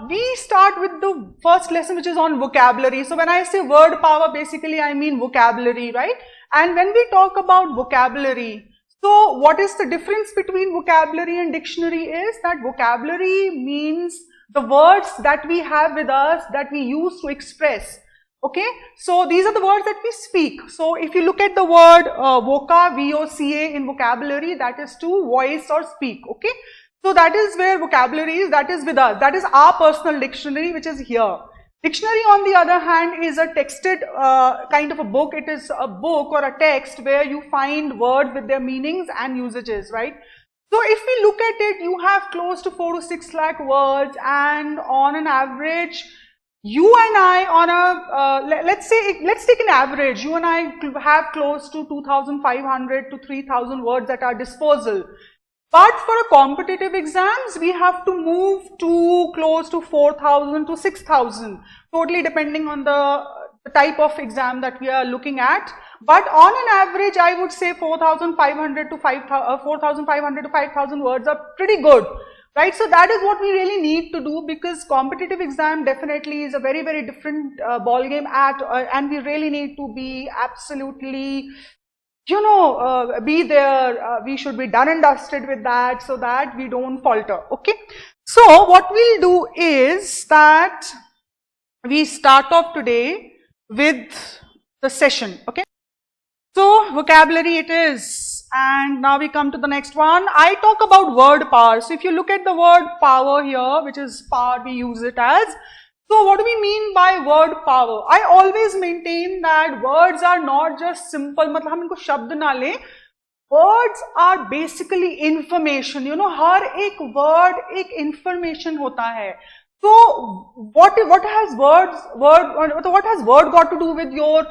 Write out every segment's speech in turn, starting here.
we start with the first lesson, which is on vocabulary. So when I say word power, basically I mean vocabulary, right? And when we talk about vocabulary, so what is the difference between vocabulary and dictionary is that vocabulary means the words that we have with us that we use to express. Okay, so these are the words that we speak. So if you look at the word voca, V-O-C-A in vocabulary, that is to voice or speak. Okay, so that is where vocabulary is, that is with us. That is our personal dictionary, which is here. Dictionary, on the other hand, is a texted kind of a book. It is a book or a text where you find words with their meanings and usages, right? So if we look at it, you have close to 4 to 6 lakh words, and on an average, you and I on a, let's take an average, you and I have close to 2,500 to 3,000 words at our disposal. But for a competitive exams, we have to move to close to 4,000 to 6,000, totally depending on the type of exam that we are looking at. But on an average, I would say 4,500 to 5,000 words are pretty good. Right, so that is what we really need to do, because competitive exam definitely is a very, very different ball game and we really need to be absolutely, you know, be there. We should be done and dusted with that so that we don't falter. Okay, so what we'll do is that we start off today with the session. Okay, so vocabulary it is. And now we come to the next one. I talk about word power. So if you look at the word power here, which is power, we use it as. So what do we mean by word power? I always maintain that words are not just simple, मतलब हम इनको शब्द ना लें. Words are basically information. You know, हर एक word एक information होता है. So what has word got to do with your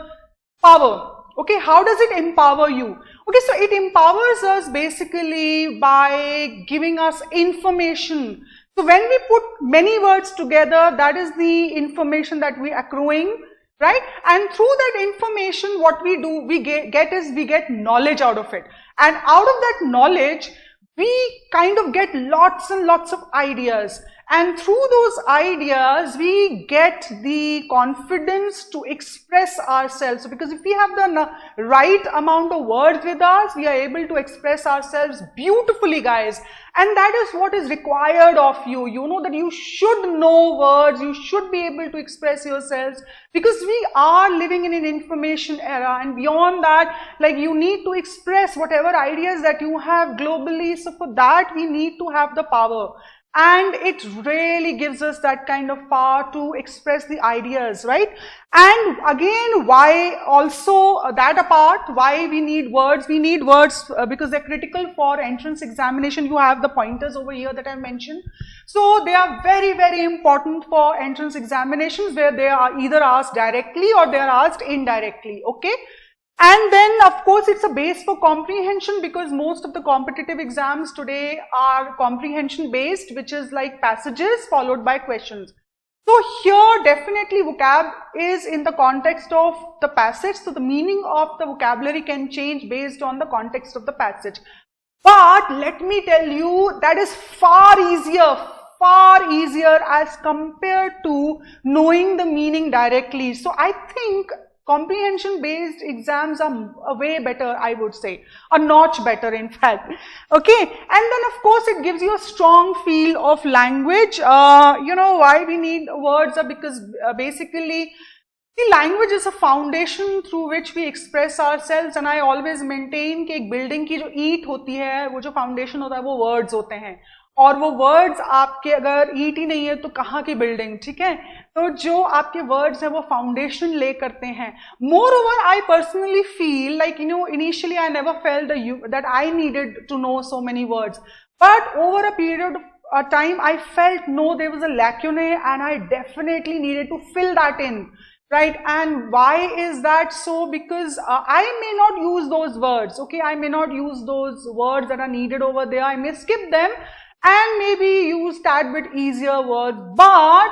power? Okay, how does it empower you? Okay, so it empowers us basically by giving us information. So when we put many words together, that is the information that we are accruing, right? And through that information, what we do, we get knowledge out of it. And out of that knowledge, we kind of get lots and lots of ideas. And through those ideas, we get the confidence to express ourselves. So because if we have the right amount of words with us, we are able to express ourselves beautifully, guys. And that is what is required of you. You know that you should know words, you should be able to express yourselves, because we are living in an information era, and beyond that, like, you need to express whatever ideas that you have globally. So for that, we need to have the power. And it really gives us that kind of power to express the ideas, right? And again, why also that apart, why we need words? We need words because they're critical for entrance examination. You have the pointers over here that I mentioned. So they are very, very important for entrance examinations, where they are either asked directly or they are asked indirectly, okay? And then, of course, it's a base for comprehension, because most of the competitive exams today are comprehension based, which is like passages followed by questions. So here, definitely vocab is in the context of the passage. So the meaning of the vocabulary can change based on the context of the passage. But let me tell you, that is far easier as compared to knowing the meaning directly. So I think comprehension based exams are way better, I would say, a notch better in fact. Okay, and then of course it gives you a strong feel of language. You know why we need words? Because basically the language is a foundation through which we express ourselves, and I always maintain कि एक building की जो ईंट होती है, वो जो foundation होता है, वो words होते हैं. और वो वर्ड्स आपके अगर ईट ही नहीं है तो कहाँ की बिल्डिंग, ठीक है? तो जो आपके वर्ड्स हैं वो फाउंडेशन ले करते हैं. Moreover I personally feel like, you know, initially I never felt that I needed to know so many words, but over a period of time I felt no, there was a lacune and I definitely needed to fill that in, right? And why is that so? Because I may not use those words, okay? I may not use those words that are needed over there. I may skip them and maybe use tad bit easier words. But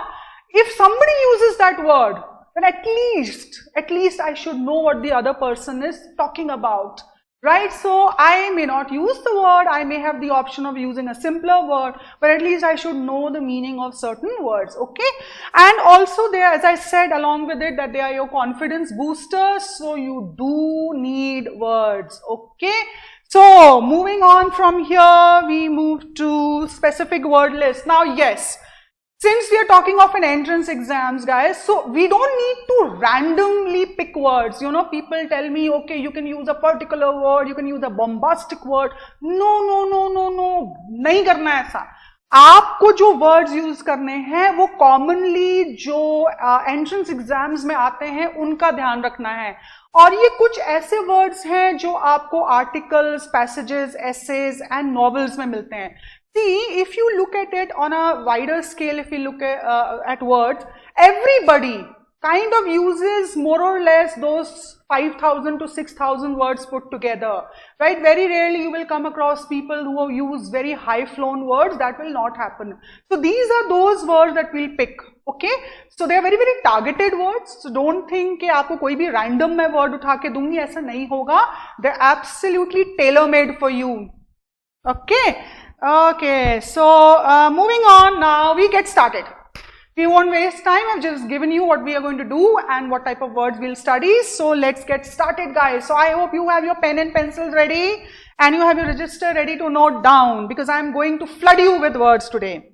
if somebody uses that word, then at least I should know what the other person is talking about, right? So I may not use the word, I may have the option of using a simpler word, but at least I should know the meaning of certain words, okay? And also there, as I said along with it, that they are your confidence boosters, so you do need words, okay? So moving on from here, we move to specific word list. Now yes, since we are talking of an entrance exams, guys, so we don't need to randomly pick words. You know, people tell me, okay, you can use a particular word, you can use a bombastic word. No, नहीं करना है ऐसा. आपको जो words use करने हैं वो commonly जो एंट्रेंस एग्जाम्स में आते हैं उनका ध्यान रखना है. और ये कुछ ऐसे वर्ड्स हैं जो आपको articles, passages, essays and novels में मिलते हैं. See, if you look at it on a wider scale, if you look at words, everybody kind of uses more or less those 5,000 to 6,000 words put together, right? Very rarely you will come across people who use very high-flown words. That will not happen. So these are those words that we'll pick, okay? So they are very, very targeted words. So don't think कि आपको कोई भी random मैं word उठा के दूंगी, ऐसा नहीं होगा. They're absolutely tailor-made for you, okay? Okay, so moving on now, we get started. We won't waste time. I've just given you what we are going to do and what type of words we'll study. So let's get started, guys. So I hope you have your pen and pencils ready and you have your register ready to note down, because I'm going to flood you with words today.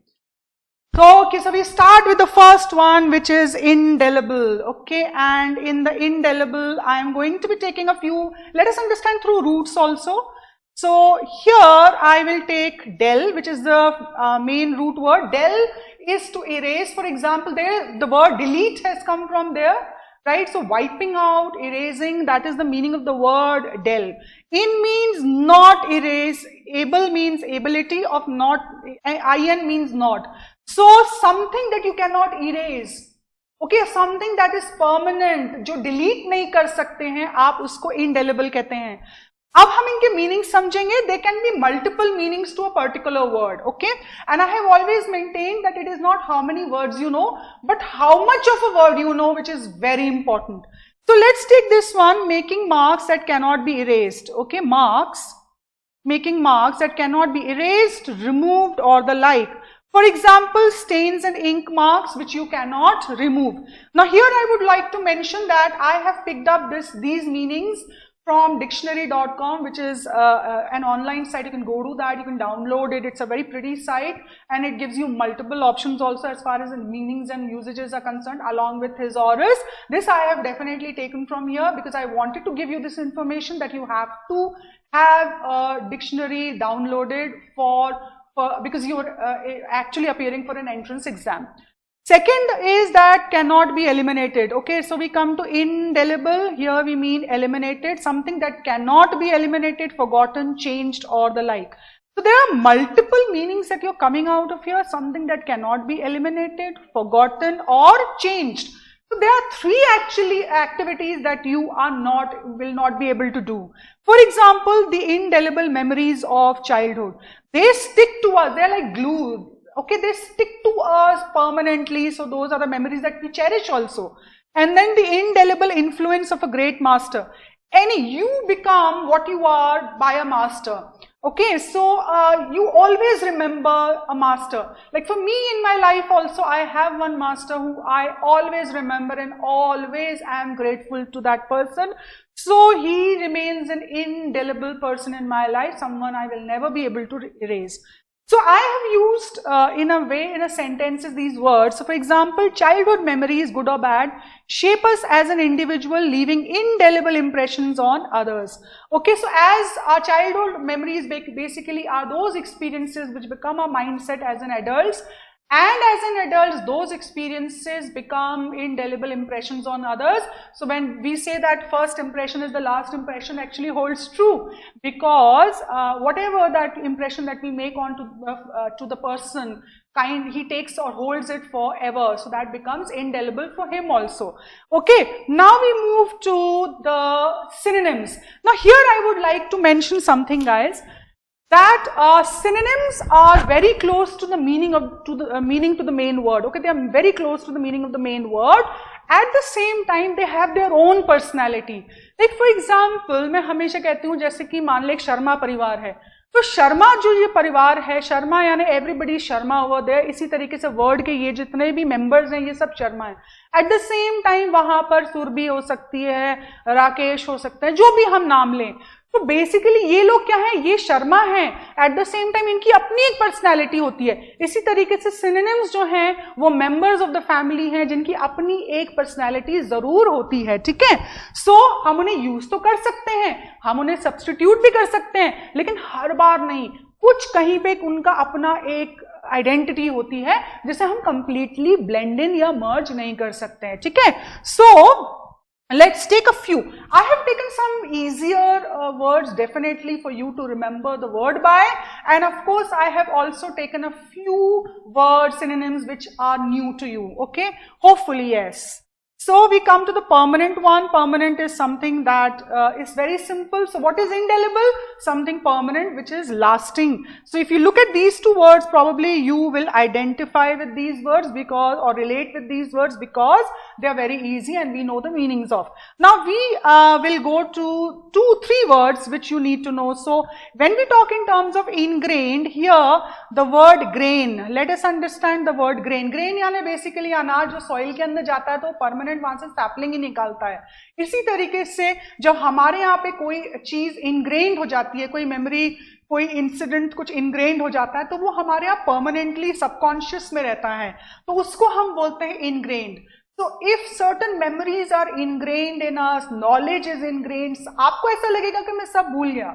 So, okay, so we start with the first one, which is indelible, okay? And in the indelible, I am going to be taking a few, let us understand through roots also. So here I will take del, which is the main root word. Del is to erase. For example, there the word delete has come from there, right? So wiping out, erasing, that is the meaning of the word del. In means not erase, able means ability of not, in means not. So something that you cannot erase, okay, something that is permanent, जो delete नहीं कर सकते हैं, आप उसको indelible कहते हैं. अब हम इनके मीनिंग समझेंगे. There can be multiple meanings to a particular word, okay? And I have always maintained that it is not how many words you know, but how much of a word you know, which is very important. So let's take this one, making marks that cannot be erased, okay? Marks, making marks that cannot be erased, removed, or the like. For example, stains and ink marks which you cannot remove. Now here I would like to mention that I have picked up these meanings from dictionary.com, which is an online site. You can go to that, you can download it. It's a very pretty site and it gives you multiple options also as far as the meanings and usages are concerned, along with thesaurus. This I have definitely taken from here because I wanted to give you this information that you have to have a dictionary downloaded because you are actually appearing for an entrance exam. Second is that cannot be eliminated. Okay, so we come to indelible. Here we mean eliminated, something that cannot be eliminated, forgotten, changed, or the like. So there are multiple meanings that you're coming out of here, something that cannot be eliminated, forgotten, or changed. So there are three actually activities that you will not be able to do. For example, the indelible memories of childhood. They stick to us, they're like glue. Okay, they stick to us permanently, so those are the memories that we cherish also. And then the indelible influence of a great master. You become what you are by a master. Okay, so you always remember a master. Like for me in my life also, I have one master who I always remember and always am grateful to that person. So he remains an indelible person in my life, someone I will never be able to erase. So I have used in a sentence these words. So for example, childhood memories, good or bad, shape us as an individual, leaving indelible impressions on others. Okay, so as our childhood memories basically are those experiences which become our mindset as an adults, and as an adult, those experiences become indelible impressions on others. So when we say that first impression is the last impression, actually holds true, because whatever that impression that we make on to the person, he takes or holds it forever. So that becomes indelible for him also. Okay, now we move to the synonyms. Now here I would like to mention something, guys. that synonyms are very close to the meaning to the main word. Okay, they are very close to the meaning of the main word. At the same time, they have their own personality. Like for example, मैं हमेशा कहती हूँ जैसे कि मान ले एक शर्मा परिवार है, तो शर्मा जो ये परिवार है, शर्मा यानी एवरीबडी शर्मा ओवर देयर, इसी तरीके से वर्ड के ये जितने भी मेंबर्स हैं ये सब शर्मा हैं. एट द सेम टाइम वहां पर सुरभि हो सकती है, राकेश हो सकता है, जो भी हम नाम लें. तो बेसिकली ये लोग क्या हैं, ये शर्मा हैं. एट द सेम टाइम इनकी अपनी एक पर्सनैलिटी होती है. इसी तरीके से सिनोनिम्स जो हैं वो मेंबर्स ऑफ द फैमिली हैं जिनकी अपनी एक पर्सनैलिटी जरूर होती है. ठीक है, सो हम उन्हें यूज तो कर सकते हैं, हम उन्हें सब्स्टिट्यूट भी कर सकते हैं, लेकिन हर बार नहीं. कुछ कहीं पे उनका अपना एक आइडेंटिटी होती है जिसे हम कंप्लीटली ब्लेंड इन या मर्ज नहीं कर सकते हैं. ठीक है, सो let's take a few. I have taken some easier words definitely for you to remember the word by, and of course I have also taken a few word synonyms which are new to you. Okay, hopefully yes. So we come to the permanent one. Permanent is something that is very simple. So what is indelible? Something permanent which is lasting. So if you look at these two words, probably you will identify with these words because, or relate with these words because they are very easy and we know the meanings of. Now we will go to 3 words which you need to know. So when we talk in terms of ingrained, here the word grain, let us understand the word grain. Grain यानी basically अनाज जो soil के अंदर जाता है तो permanent वहां से सैपलिंग ही निकालता है. इसी तरीके से जब हमारे यहाँ पे कोई चीज इनग्रेन्ड हो जाती है, कोई मेमोरी, कोई इंसिडेंट कुछ इनग्रेन्ड हो जाता है, तो वो हमारे यहाँ परमानेंटली सबकॉन्शियस में रहता है, तो उसको हम बोलते हैं ingrained. So if certain memories are ingrained in us, knowledge is ingrained, आपको ऐसा लगेगा कि मैं सब भूल गया,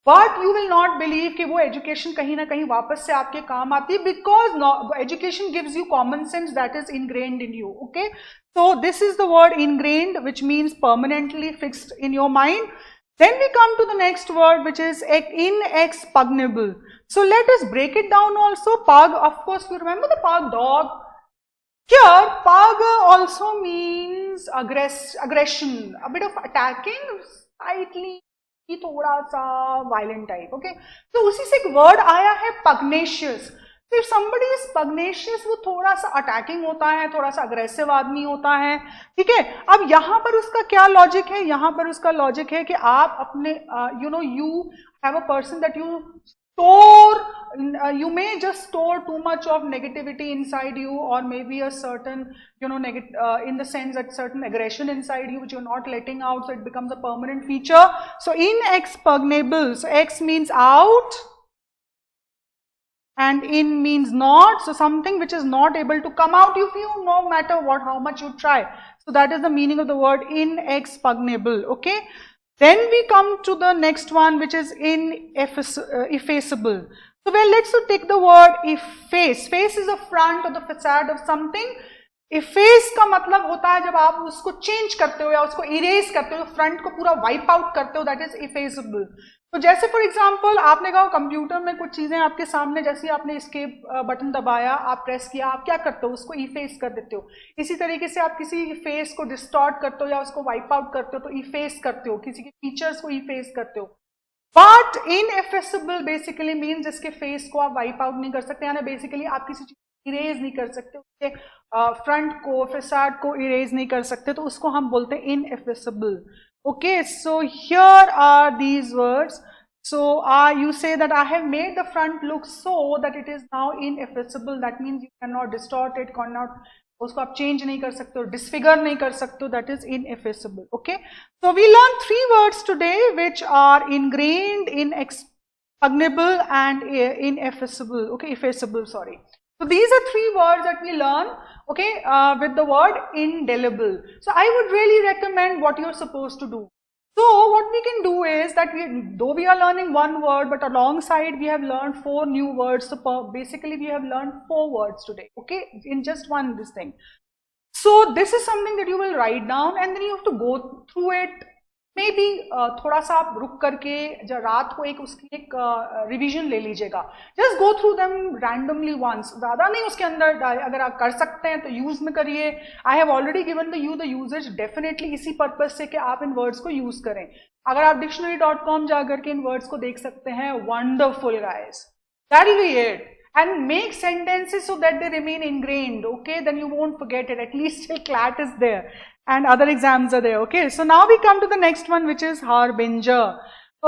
but you will not believe कि वो education कहीं ना कहीं वापस से आपके काम आती है, because education gives you common sense that is ingrained in you. Okay, so this is the word ingrained, which means permanently fixed in your mind. Then we come to the next word, which is inexpugnable. So let us break it down also. Pug, of course, you remember the pug dog. Here, pug also means aggression, a bit of attacking, slightly थोड़ा सा violent type. Okay, तो उसी से एक word आया है पग्नेशियस. तो if somebody is पग्नेशियस, वो थोड़ा सा अटैकिंग होता है, थोड़ा सा अग्रेसिव आदमी होता है. ठीक है, अब यहाँ पर उसका क्या लॉजिक है, यहाँ पर उसका लॉजिक है कि आप अपने you have a person that you store, you may just store too much of negativity inside you, or maybe a certain in the sense that certain aggression inside you which you're not letting out, so it becomes a permanent feature. So inexpugnable, so ex means out and in means not, so something which is not able to come out of you no matter how much you try. So that is the meaning of the word inexpugnable. Okay, then we come to the next one, which is ineffaceable. So well, let's take the word efface. Face is the front or the facade of something. Efface का मतलब होता है जब आप उसको change करते हो या उसको इरेज करते हो, फ्रंट को पूरा वाइप आउट करते हो, दैट इज इफेसेबल. तो जैसे फॉर एग्जांपल आपने कहा कंप्यूटर में कुछ चीजें आपके सामने, जैसे आपने एस्केप बटन दबाया, आप प्रेस किया, आप क्या करते हो, उसको इफेस कर देते हो. इसी तरीके से आप किसी फेस को डिस्टॉर्ट करते हो या उसको वाइप आउट करते हो तो इफेस करते हो, किसी के फीचर्स को इफेस करते हो. बट इनएफेसेबल बेसिकली मीन्स जिसके फेस को आप वाइप आउट नहीं कर सकते, यानी बेसिकली आप किसी चीज इरेज नहीं कर सकते, उसके फ्रंट को, फैसाड को इरेज नहीं कर सकते, तो उसको हम बोलते हैं इनएफेसेबल. Okay, so here are these words. So you say that I have made the front look so that it is now ineffaceable. That means you cannot distort it, cannot उसको आप change नहीं कर सकते हो, disfigure नहीं कर सकते हो. That is ineffaceable. Okay, so we learned 3 words today which are ingrained, inexpugnable, and ineffaceable. Okay, effaceable. Sorry. So these are 3 words that we learn, okay, with the word indelible. So I would really recommend what you're supposed to do. So what we can do is that though we are learning 1 word, but alongside we have learned 4 new words. So basically we have learned 4 words today, okay, in just this thing. So this is something that you will write down and then you have to go through it, may be थोड़ा सा आप रुक करके जब रात को उसकी एक रिवीजन ले लीजिएगा, just go through them randomly once, ज्यादा नहीं उसके अंदर, अगर आप कर सकते हैं तो यूज में करिए। I have already given the usages definitely इसी पर्पज से कि आप इन वर्ड्स को यूज करें। अगर आप dictionary.com जाकर के इन वर्ड्स को देख सकते हैं, wonderful guys, that will be it. And make sentences so that they remain ingrained, okay? Then you won't forget it. At least till CLAT is there and other exams are there, okay? So now we come to the next one, which is harbinger.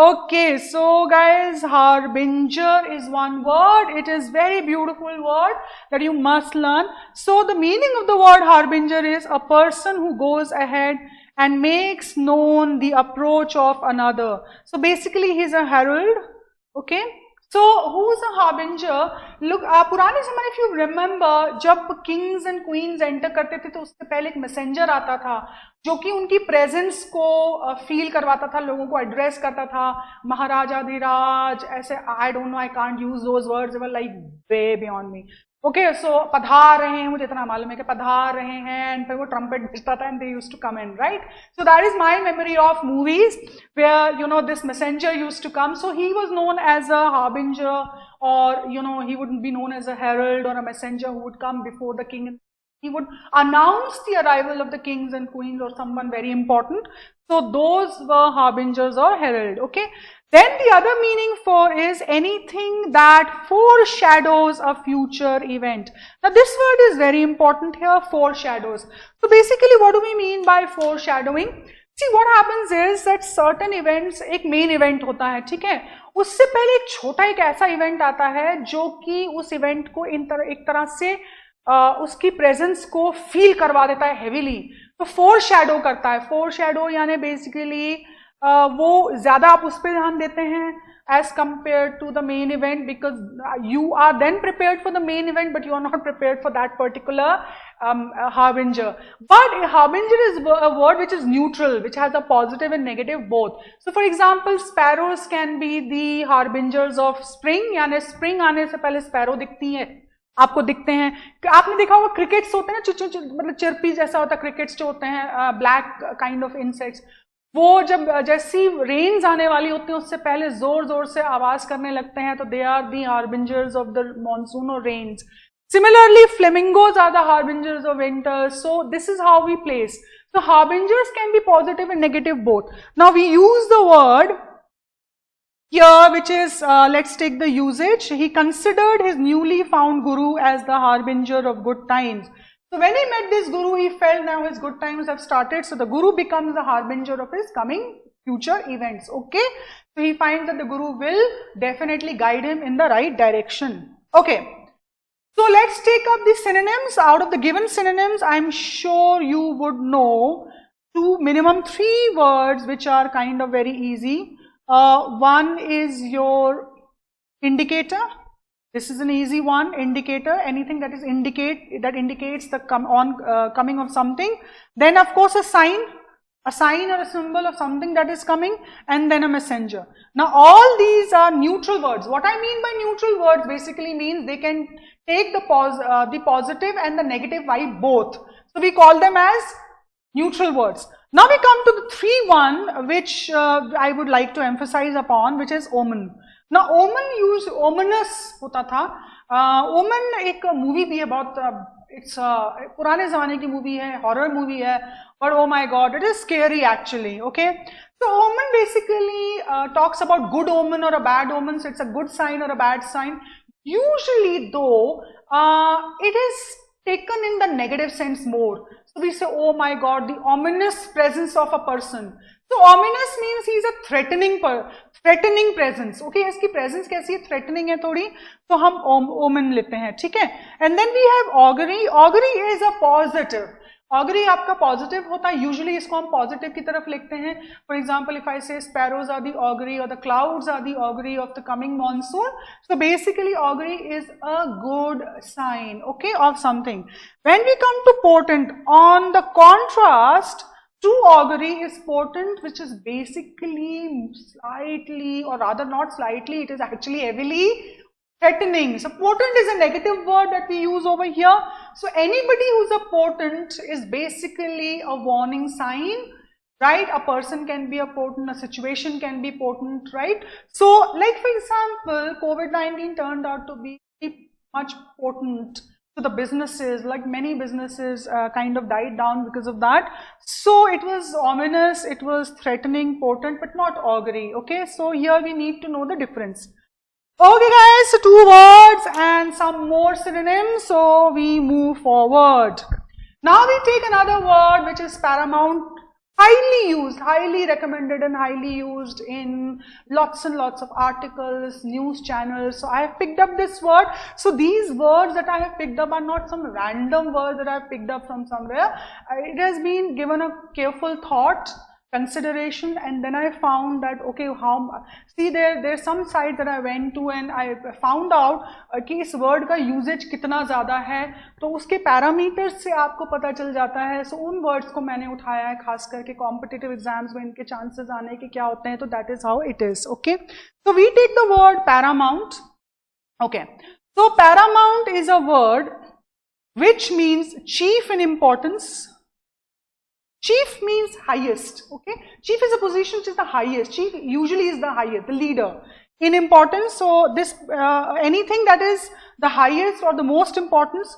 Okay, so guys, harbinger is one word. It is very beautiful word that you must learn. So the meaning of the word harbinger is a person who goes ahead and makes known the approach of another. So basically he's a herald, okay? So who's a harbinger? Look, पुराने समय, if you remember, जब kings and queens enter करते थे तो उससे पहले एक messenger आता था जो कि उनकी presence को feel करवाता था, लोगों को address करता था, महाराजा धीराज, ऐसे, I don't know, I can't use those words, they were like way beyond me. Okay, so पधार रहे हैं, मुझे इतना मालूम है कि पधार रहे हैं, एंड फिर वो ट्रम्पेट बजता था and they used to come in, right? So that is my memory of movies where you know this messenger used to come. So he was known as a harbinger, और you know he would be known as a herald or a messenger who would come before the king. He would announce the arrival of the kings and queens or someone very important. So those were harbingers or herald, okay? Then the other meaning for is anything that foreshadows a future event. Now this word is very important here, foreshadows. So basically what do we mean by foreshadowing? See, what happens is that certain events, एक main event होता है, ठीक है, उससे पहले एक छोटा एक ऐसा event आता है जो कि उस event को एक तरह से उसकी प्रेजेंस को फील करवा देता है हेवीली, तो फोरशैडो करता है. फोरशैडो यानी बेसिकली वो ज्यादा आप उस पर ध्यान देते हैं as compared to the main event, because you are then prepared for the main event but you are not prepared for that particular harbinger. But a harbinger is a word which is neutral, which has a positive and negative both. So for example, sparrows can be the harbingers of spring, यानी spring आने से पहले sparrow दिखती है, आपको दिखते हैं. आपने देखा होगा क्रिकेट्स होते हैं ना, मतलब चिरपी जैसा होता है, क्रिकेट्स जो होते हैं ब्लैक काइंड ऑफ इंसेक्ट्स, वो जब जैसी रेन्स आने वाली होती हैं उससे पहले जोर जोर से आवाज करने लगते हैं, तो they are the harbingers of the monsoon और rains. Similarly, flamingos are the harbingers of winter. So this is how we place. So harbingers can be positive and negative both. Now we use the word here, which is, let's take the usage. He considered his newly found guru as the harbinger of good times. So when he met this guru, he felt now his good times have started. So the guru becomes the harbinger of his coming future events. Okay. So he finds that the guru will definitely guide him in the right direction. Okay. So let's take up the synonyms. Out of the given synonyms, I'm sure you would know minimum 3 words which are kind of very easy. One is your indicator. This is an easy one. Indicator, anything that indicates the coming of something. Then of course a sign or a symbol of something that is coming, and then a messenger. Now all these are neutral words. What I mean by neutral words basically means they can take the positive and the negative vibe both. So we call them as neutral words. Now we come to the one which I would like to emphasize upon, which is omen. Now omen used ominous होता था. Omen एक movie भी है बहुत, it's पुराने ज़माने की movie है, horror movie है, but oh my god, it is scary actually. Okay, so omen basically talks about good omen or a bad omen. So it's a good sign or a bad sign. Usually though, it is taken in the negative sense more. So we say, oh my god, the ominous presence of a person. So ominous means he is a threatening presence. Okay, इसकी presence कैसी है, threatening है थोड़ी, तो हम omen लेते हैं, ठीक है. And then we have augury. Augury is a positive. Augury आपका positive होता है. Usually इसको हम positive की तरफ लिखते हैं. For example, if I say sparrows are the augury or the clouds are the augury of the coming monsoon. So basically augury is a good sign, okay, of something. When we come to portent, on the contrast to augury is portent, which is basically slightly, or rather not slightly, it is actually heavily threatening. So portent is a negative word that we use over here. So anybody who's a portent is basically a warning sign. right? A person can be a potent, a situation can be potent, right? So like for example, COVID-19 turned out to be much potent to the businesses, like many businesses kind of died down because of that. So it was ominous, it was threatening, potent, but not augury, okay? So here we need to know the difference. Okay guys, so 2 words and some more synonyms, so we move forward. Now we take another word which is paramount, highly used, highly recommended and highly used in lots and lots of articles, news channels. So I have picked up this word. So these words that I have picked up are not some random words that I have picked up from somewhere. It has been given a careful thought, consideration, and then I found that okay, see there's some site that I went to and I found out कि इस word का usage कितना ज़्यादा है, तो उसके parameters से आपको पता चल जाता है. So उन words को मैंने उठाया है, खास करके competitive exams में इनके chances आने के क्या होते हैं, तो that is how it is. Okay, so we take the word paramount. Okay, so paramount is a word which means chief in importance. Chief means highest, okay? Chief is a position which is the highest. Chief usually is the highest, the leader in importance. So this, anything that is the highest or the most importance,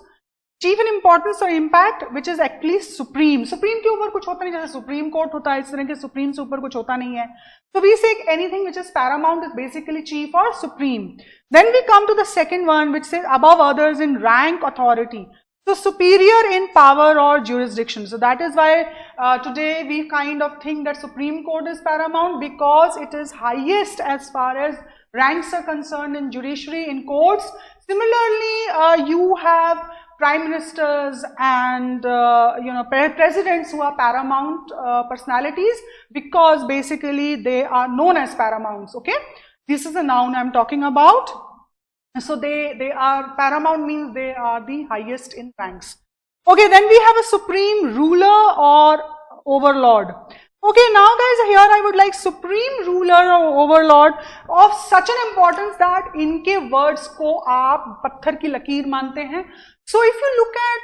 chief in importance or impact, which is actually supreme. Supreme के ऊपर कुछ होता नहीं, जैसे Supreme Court होता है, इस तरह के supreme से ऊपर कुछ होता नहीं है. So we say anything which is paramount is basically chief or supreme. Then we come to the second one, which says above others in rank, authority. So superior in power or jurisdiction. So that is why today we kind of think that Supreme Court is paramount, because it is highest as far as ranks are concerned in judiciary, in courts. Similarly, you have prime ministers and presidents who are paramount personalities, because basically they are known as paramounts. Okay, this is a noun I am talking about. So they are paramount, means they are the highest in ranks. Okay, then we have a supreme ruler or overlord. Okay, now guys, here I would like supreme ruler or overlord of such an importance that इनके words को आप पत्थर की लकीर मानते हैं. So if you look at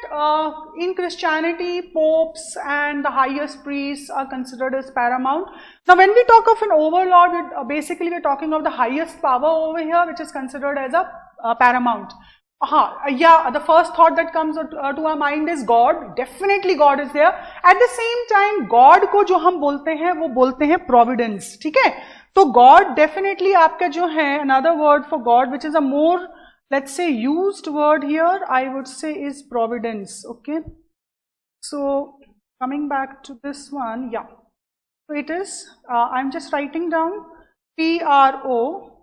in Christianity, popes and the highest priests are considered as paramount. Now when we talk of an overlord, basically we're talking of the highest power over here, which is considered as a paramount. Yeah, the first thought that comes to our mind is God. Definitely God is there. At the same time, God को जो हम बोलते हैं, वो बोलते हैं providence. ठीक है? तो God definitely आपका जो है, another word for God, which is a more, let's say, used word here, I would say is providence. Okay, so coming back to this one, yeah, so it is, I'm just writing down P-R-O-V-I-D-E-N-C,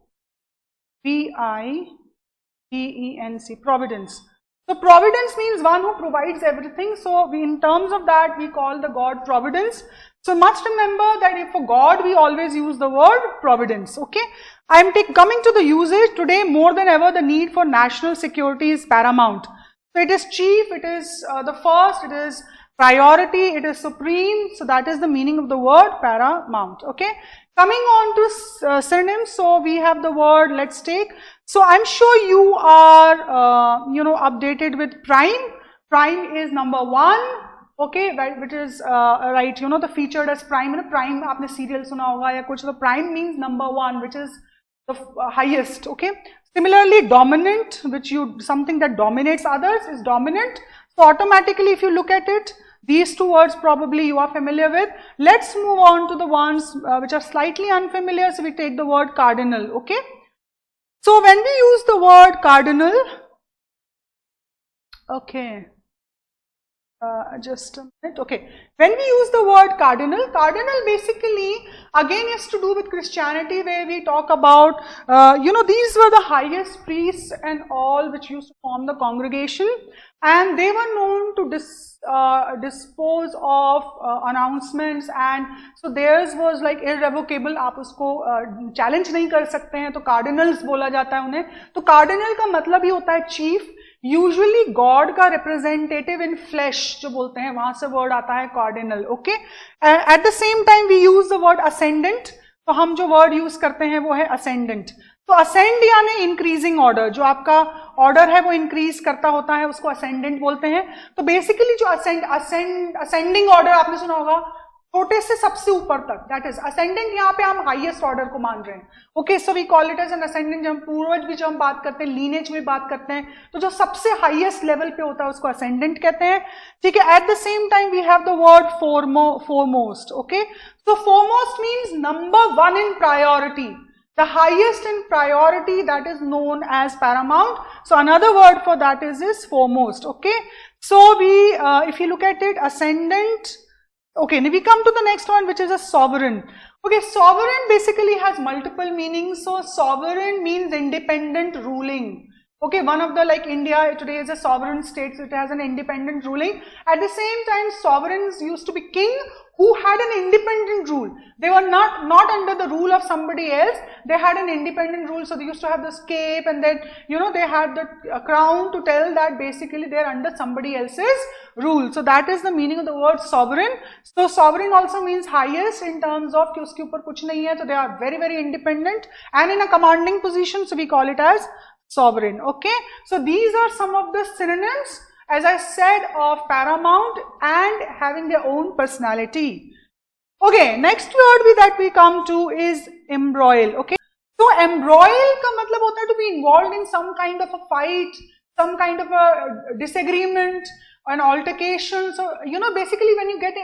providence. So providence means one who provides everything. So in terms of that, we call the God providence. So must remember that for God, we always use the word providence. Okay, I am coming to the usage today. More than ever, the need for national security is paramount. So it is chief, it is the first, it is priority, it is supreme. So that is the meaning of the word paramount. Okay, coming on to synonyms. So we have the word, let's take. So I'm sure you are updated with prime. Prime is number 1. Okay, right, which is right, the featured as prime. Prime, आपने serial सुना होगा या कुछ. So prime means number 1, which is the highest. Okay. Similarly, dominant, which something that dominates others is dominant. So automatically, if you look at it, these two words probably you are familiar with. Let's move on to the ones which are slightly unfamiliar. So we take the word cardinal. Okay. So when we use the word cardinal, okay. Just a minute. Okay, when we use the word cardinal, cardinal basically again is to do with Christianity, where we talk about these were the highest priests and all which used to form the congregation, and they were known to dispose of announcements, and so theirs was like irrevocable. आप उसको challenge नहीं कर सकते हैं, तो cardinals बोला जाता है उन्हें. तो cardinal का मतलब ही होता है chief. यूजुअली गॉड का रिप्रेजेंटेटिव इन फ्लैश जो बोलते हैं, वहां से वर्ड आता है cardinal. Okay, at the same time we use the word ascendant. तो हम जो वर्ड यूज करते हैं वो है असेंडेंट. तो असेंड यानी इंक्रीजिंग ऑर्डर, जो आपका ऑर्डर है वो इंक्रीज करता होता है, उसको असेंडेंट बोलते हैं. तो बेसिकली जो असेंडिंग ऑर्डर आपने सुना होगा, छोटे से सबसे ऊपर तक, दैट इज असेंडेंट. यहाँ पे हम हाईएस्ट ऑर्डर को मान रहे हैं. Okay, so we call it as an ascendant. जब हम पूर्वज भी जब हम बात करते हैं, लीनेज में बात करते हैं, तो जो सबसे हाईएस्ट लेवल पे होता है उसको असेंडेंट कहते हैं. ठीक है. At the same time we have the word foremost. Okay, so foremost means number one in priority. The highest in priority, that is known as paramount. So another word for that is foremost. Okay, so we if you look at it, ascendant. Okay, now we come to the next one, which is a sovereign. Okay, sovereign basically has multiple meanings. So sovereign means independent ruling. Okay, one of the, like India today is a sovereign state, so it has an independent ruling. At the same time, sovereigns used to be king who had an independent rule. They were not under the rule of somebody else. They had an independent rule, so they used to have this cape, and then they had the crown to tell that basically they are under somebody else's rule. So that is the meaning of the word sovereign. So sovereign also means highest in terms of कि उसके ऊपर कुछ नहीं है, so they are very very independent and in a commanding position. So we call it as sovereign. Okay, so these are some of the synonyms, as I said, of paramount and having their own personality. Okay, next word that we come to is embroil. Okay, so embroil का मतलब होता है to be involved in some kind of a fight, some kind of a disagreement, an altercation. So basically when you get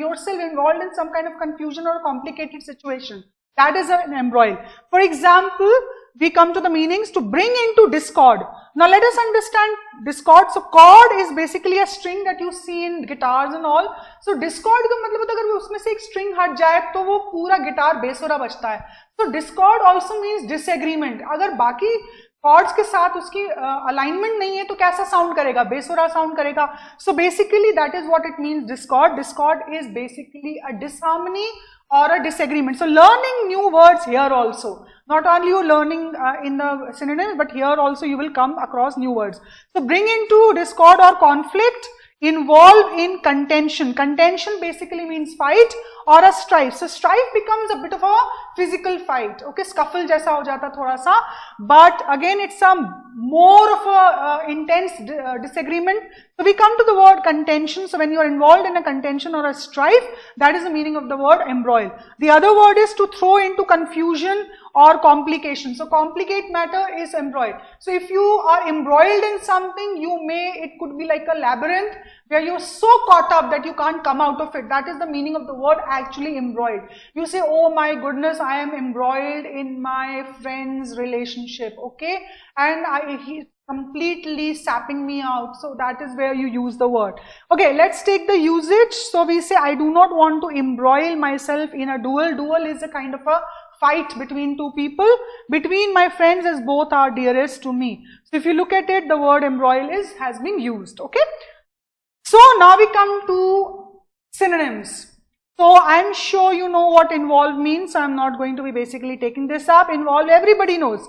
yourself involved in some kind of confusion or a complicated situation, that is an embroil. For example, we come to the meanings to bring into discord. Now let us understand discord. So chord is basically a string that you see in guitars and all. So discord का मतलब होता है अगर उसमें से एक string हट जाए तो वो पूरा गिटार बेसुरा बजता है. So discord also means disagreement. अगर बाकी chords के साथ उसकी alignment नहीं है तो कैसा sound करेगा? बेसुरा sound करेगा. So basically that is what it means, discord. Discord is basically a disharmony or a disagreement. So learning new words here also, not only you learning in the synonyms, but here also you will come across new words. So bring into discord or conflict, involve in contention. Contention basically means fight or a strife. So strife becomes a bit of a physical fight. Okay, scuffle जैसा हो जाता थोड़ा सा, but again it's a more of a intense disagreement. So we come to the word contention. So when you are involved in a contention or a strife, that is the meaning of the word embroil. The other word is to throw into confusion or complication. So complicate matter is embroil. So if you are embroiled in something, it could be like a labyrinth where you're so caught up that you can't come out of it. That is the meaning of the word actually embroiled. You say, oh my goodness, I am embroiled in my friend's relationship. Okay, and he's completely sapping me out. So that is where you use the word. Okay, let's take the usage. So we say, I do not want to embroil myself in a duel. Duel is a kind of a fight between two people, between my friends, as both are dearest to me. So if you look at it, the word embroil has been used. Okay, so now we come to synonyms. So I'm sure you know what involve means, so I'm not going to be basically taking this up. Involve, everybody knows.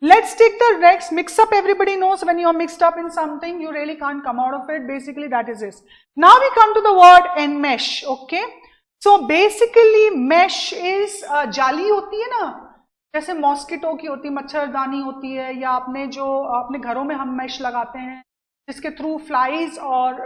Let's take the next, mix up. Everybody knows when you are mixed up in something, you really can't come out of it. Basically that is this. Now we come to the word enmesh. Okay, so basically mesh is जाली होती है ना, जैसे mosquito की होती है, मच्छरदानी होती है, या अपने घरों में हम mesh लगाते हैं जिसके थ्रू फ्लाइज और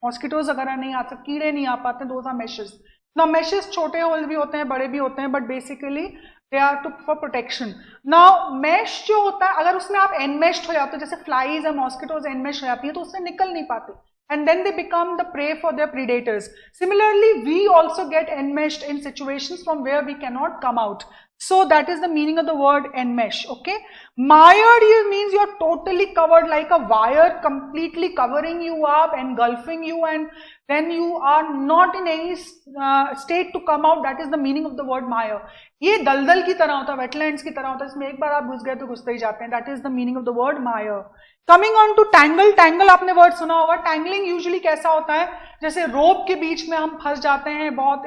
मॉस्किटोज वगैरह नहीं आ सकते, कीड़े नहीं आ पाते. Those are meshes. Now meshes छोटे होल भी होते हैं, बड़े भी होते हैं, but basically they are for protection. Now mesh जो होता है, अगर उसमें आप enmeshed हो जाते हो, जैसे फ्लाइज या मॉस्किटोज enmesh हो जाती है, तो उससे निकल नहीं पाते, and then they become the prey for their predators. Similarly, we also get enmeshed in situations from where we cannot come out. So that is the meaning of the word enmesh. Okay, mired means you are totally covered like a wire, completely covering you up, engulfing you, and then you are not in any state to come out. That is the meaning of the word mire. ये दलदल की तरह होता है, wetlands की तरह होता है, इसमें एक बार आप घुस गए तो घुसते ही जाते हैं. That is the meaning of the word mire. Coming on to tangle. Tangle आपने वर्ड सुना होगा. Tangling यूजुअली कैसा होता है, जैसे रोप के बीच में हम फंस जाते हैं बहुत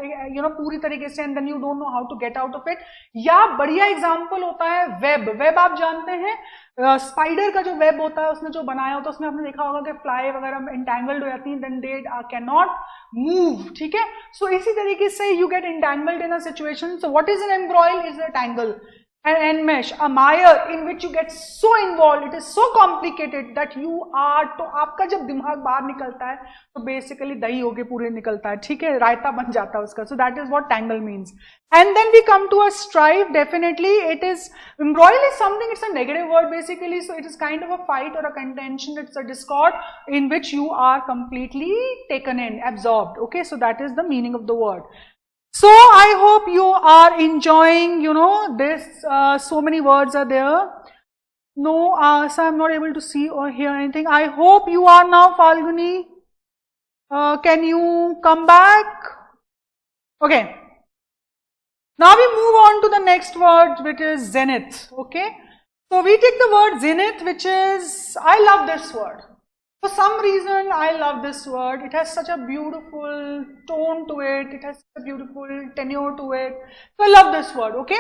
पूरी तरीके से, and then you don't know how to get out of it. या बढ़िया एग्जाम्पल होता है वेब. वेब आप जानते हैं, स्पाइडर का जो वेब होता है उसने जो बनाया होता है, उसमें आपने देखा होगा कि फ्लाई वगैरह एंटैंगल्ड हो जाती हैं, then they can not move. ठीक है, सो इसी तरीके से you get entangled in a situation. So what is an embroil? Is a tangle. an enmesh, a mire in which you get so involved, it is so complicated that you are, तो आपका जब दिमाग बाहर निकलता है तो basically दही होके पूरे निकलता है, ठीक है, रायता बन जाता है उसका. So that is what tangle means. And then we come to a strife. Definitely it is, embroil is something, it's a negative word basically, so it is kind of a fight or a contention, it's a discord in which you are completely taken in, absorbed. Okay, so that is the meaning of the word. So I hope you are enjoying, this, so many words are there. No, so I'm not able to see or hear anything. I hope you are now, Falguni. Can you come back? Okay. Now we move on to the next word, which is zenith. Okay. So we take the word zenith, which is, I love this word. For some reason, I love this word. It has such a beautiful tone to it. It has such a beautiful tenure to it. So I love this word, okay?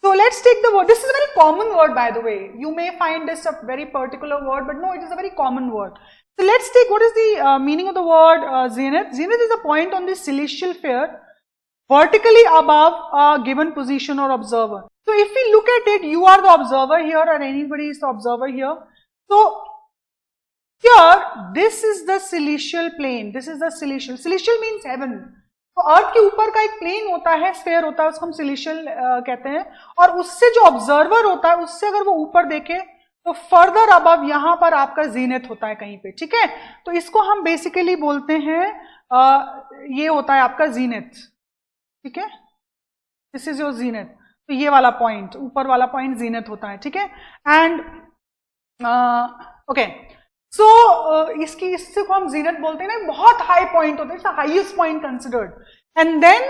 So let's take the word. This is a very common word, by the way. You may find this a very particular word, but no, it is a very common word. So let's take, what is the meaning of the word zenith? Zenith is a point on the celestial sphere vertically above a given position or observer. So if we look at it, you are the observer here or anybody is the observer here. So here, this is the celestial plane. This is the celestial. Celestial means heaven. तो अर्थ के ऊपर का एक plane होता है, sphere होता है, उसको हम celestial कहते हैं. और उससे जो ऑब्जर्वर होता है, उससे अगर वो ऊपर देखे तो फर्दर अबव यहाँ पर आपका जीनेथ होता है कहीं पे, ठीक है. तो इसको हम बेसिकली बोलते हैं, ये होता है आपका जीनेथ, ठीक है. This is your zenith. तो ये वाला पॉइंट, ऊपर वाला पॉइंट जीनेथ होता है, ठीक है. एंड ओके, सो इससे को हम जीनेथ बोलते हैं ना, बहुत हाई पॉइंट होता है, it's the highest point considered. And then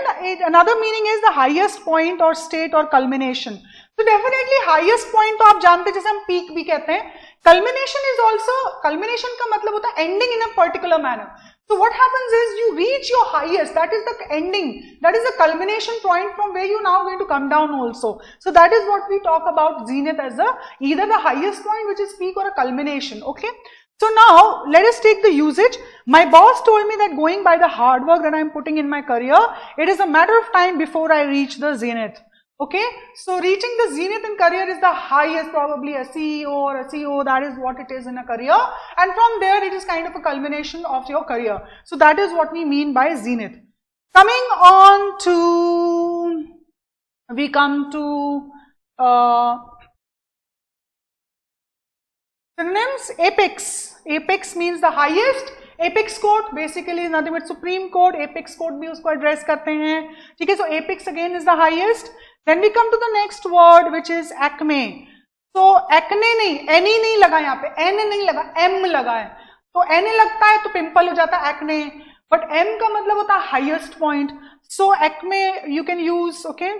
another meaning is the highest point और स्टेट और कल्मिनेशन. तो डेफिनेटली हाईएस्ट पॉइंट तो आप जानते हैं, जैसे हम पीक भी कहते हैं. कल्मिनेशन इज ऑल्सो, कल्मिनेशन का मतलब होता है ending in a particular manner. So what happens is you reach your highest, that is the ending, that is the culmination point from where you now going to come down also. So that is what we talk about zenith as the either the highest point, which is peak, or a culmination. Okay. So now let us take the usage. My boss told me that going by the hard work that I am putting in my career, it is a matter of time before I reach the zenith. Okay, so reaching the zenith in career is the highest, probably a CEO or a CO, that is what it is in a career, and from there it is kind of a culmination of your career. So that is what we mean by zenith. Coming on to, we come to synonyms. Apex. Apex means the highest. Apex court basically is nothing but supreme court. Apex court भी उसको address करते हैं, ठीक है. So apex again is the highest. Then we come to the next word, which is acme. So acne नहीं, any नहीं लगा यहाँ पे, n नहीं लगा, m लगा है. तो n लगता है तो पिंपल हो जाता है acne, but m का मतलब होता है highest point. So acme you can use, okay.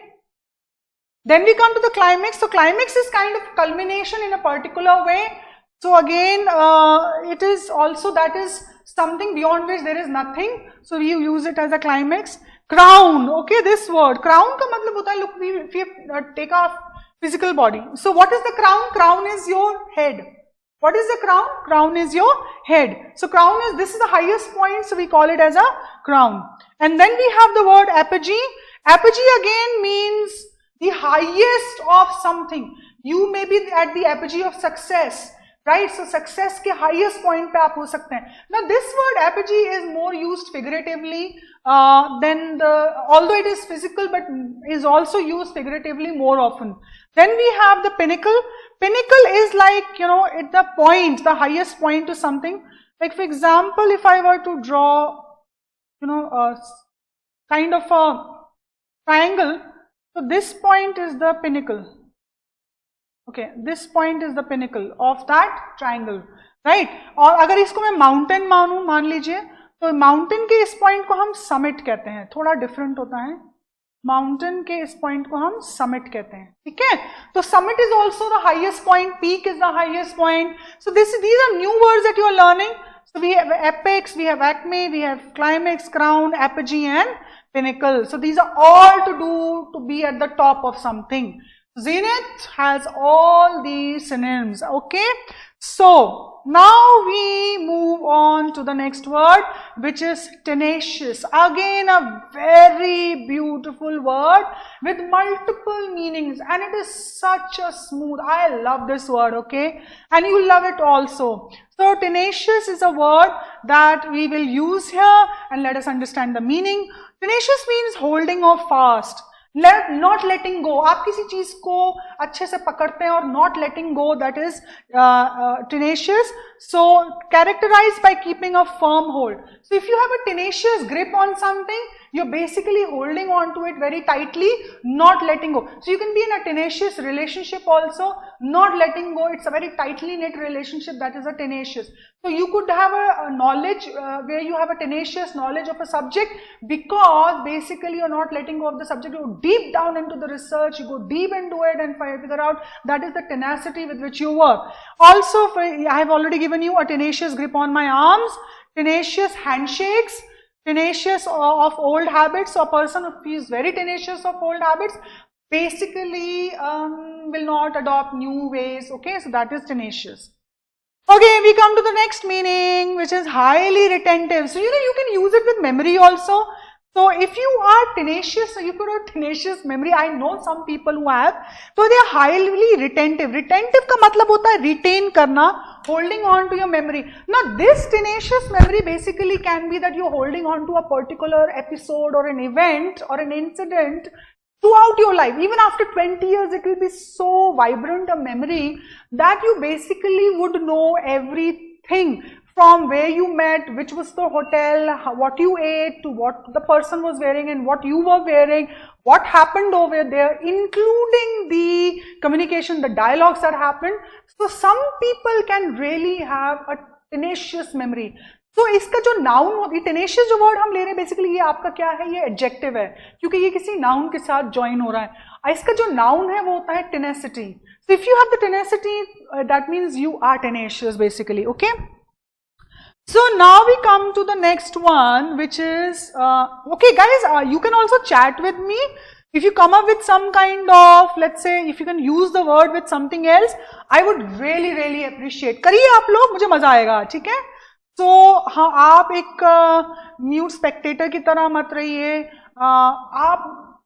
Then we come to the climax. So climax is kind of culmination in a particular way. So again, it is also, that is something beyond which there is nothing. So we use it as a climax. Crown, okay, this word. Crown का मतलब होता है, look, if we take our physical body. So what is the crown? Crown is your head. What is the crown? Crown is your head. So crown is, this is the highest point, so we call it as a crown. And then we have the word apogee. Apogee again means the highest of something. You may be at the apogee of success. Right, so success के highest point पे आप हो सकते हैं. Now this word apogee is more used figuratively than although it is physical, but is also used figuratively more often. Then we have the pinnacle. Pinnacle is like, it's the point, the highest point to something. Like for example, if I were to draw, kind of a triangle, so this point is the pinnacle. Okay, this point is the pinnacle of that triangle, right? और अगर इसको मैं mountain मानूं, मान लीजिए, तो mountain के इस point को हम summit कहते हैं. थोड़ा different होता है. Mountain के इस point को हम summit कहते हैं, ठीक है? तो summit is also the highest point, peak is the highest point. So these are new words that you are learning. So we have apex, we have acme, we have climax, crown, apogee, and pinnacle. So these are all to be at the top of something. Zenith has all these synonyms, okay? So, now we move on to the next word, which is tenacious. Again, a very beautiful word with multiple meanings, and it is such a smooth, I love this word, okay? And you love it also. So, tenacious is a word that we will use here, and let us understand the meaning. Tenacious means holding of fast. Not letting go. आप किसी चीज को अच्छे से पकड़ते हैं और not letting go, that is tenacious. So characterized by keeping a firm hold. So if you have a tenacious grip on something, you're basically holding on to it very tightly, not letting go. So you can be in a tenacious relationship also, not letting go. It's a very tightly knit relationship, that is a tenacious. So you could have a knowledge where you have a tenacious knowledge of a subject, because basically you're not letting go of the subject. You go deep down into the research, you go deep into it and figure out. That is the tenacity with which you work. Also, I have already given you a tenacious grip on my arms, tenacious handshakes, tenacious of old habits. So a person who is very tenacious of old habits basically will not adopt new ways, okay? So that is tenacious. Okay, we come to the next meaning, which is highly retentive. So you can use it with memory also. So if you are tenacious, so you could have tenacious memory. I know some people who have. So they are highly retentive. Retentive का मतलब होता है retain करना, holding on to your memory. Now this tenacious memory basically can be that you're holding on to a particular episode or an event or an incident throughout your life. Even after 20 years, it will be so vibrant a memory that you basically would know everything. From where you met, which was the hotel, what you ate, to what the person was wearing and what you were wearing, what happened over there, including the communication, the dialogues that happened. So some people can really have a tenacious memory. So इसका जो noun, ये tenacious जो word हम ले रहे हैं, basically ये आपका क्या है, ये adjective है, क्योंकि ये किसी noun के साथ join हो रहा है. इसका जो noun है वो होता है tenacity. So if you have the tenacity, that means you are tenacious basically, okay? So now we come to the next one, which is, okay guys, you can also chat with me. If you come up with some kind of, let's say, if you can use the word with something else, I would really appreciate. करिए आप लोग, मुझे मजा आएगा, ठीक है? So हाँ, आप एक mute spectator की तरह मत रहिए, आप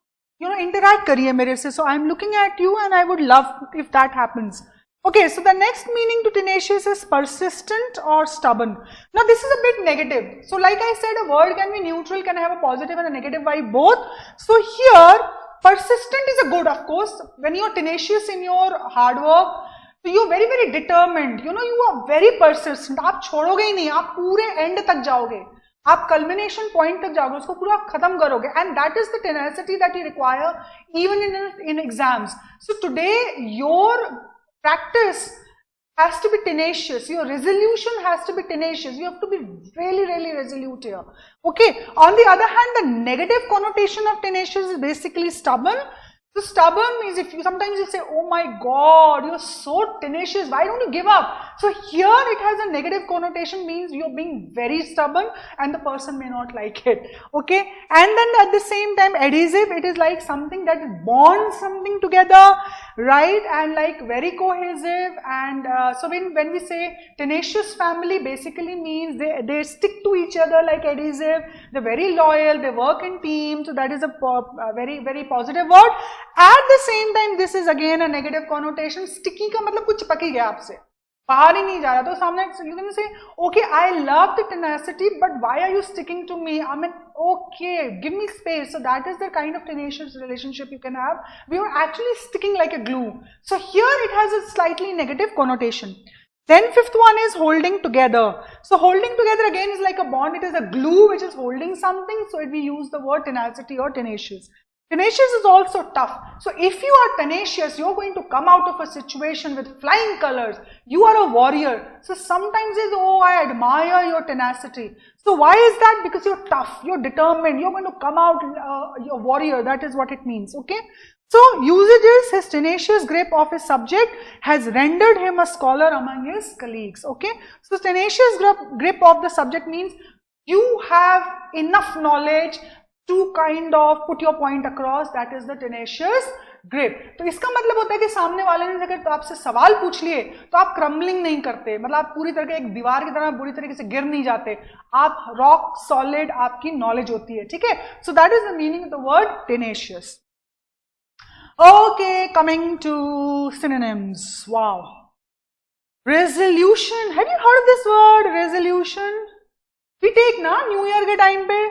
interact करिए मेरे से. So I'm looking at you and I would love if that happens. Okay, so the next meaning to tenacious is persistent or stubborn. Now this is a bit negative. So like I said, a word can be neutral, can have a positive and a negative vibe both. So here, persistent is a good, of course. When you are tenacious in your hard work, so you are very determined. You are very persistent. आप छोड़ोगे ही नहीं, आप पूरे end तक जाओगे. आप culmination point तक जाओगे, उसको पूरा खत्म करोगे. And that is the tenacity that you require even in exams. So today, your practice has to be tenacious. Your resolution has to be tenacious. You have to be really resolute here. Okay. On the other hand, the negative connotation of tenacious is basically stubborn. So stubborn means if you sometimes you say, oh my God, you're so tenacious, why don't you give up? So here it has a negative connotation, means you're being very stubborn and the person may not like it. Okay. And then at the same time, adhesive, it is like something that bonds something together, right? And like very cohesive. And so when we say tenacious family, basically means they stick to each other like adhesive. They're very loyal, they work in teams. So that is a very positive word. At the same time, this is again a negative connotation. Sticky का मतलब कुछ चिपक ही गया आपसे, बाहर ही नहीं जा रहा. तो सामने you can say, okay, I love the tenacity, but why are you sticking to me? I mean, okay, give me space. So that is the kind of tenacious relationship you can have. We are actually sticking like a glue. So here it has a slightly negative connotation. Then fifth one is holding together. So holding together again is like a bond. It is a glue which is holding something. So we use the word tenacity or tenacious. Tenacious is also tough. So if you are tenacious, you're going to come out of a situation with flying colors. You are a warrior. So sometimes it's, oh, I admire your tenacity. So why is that? Because you're tough, you're determined, you're going to come out a warrior. That is what it means, okay? So usages, his tenacious grip of his subject has rendered him a scholar among his colleagues, okay? So tenacious grip of the subject means you have enough knowledge to kind of put your point across. That is the tenacious grip. तो इसका मतलब होता है कि सामने वाले ने अगर तो आपसे सवाल पूछ लिए तो आप क्रम्बलिंग नहीं करते, मतलब आप पूरी तरह एक दीवार की तरह बुरी तरीके से गिर नहीं जाते, आप रॉक सॉलिड आपकी नॉलेज होती है, ठीक है। So that is the meaning of the word tenacious. Okay, coming to synonyms. Wow, resolution, have you heard this word resolution? We take ना न्यू ईयर के टाइम पे,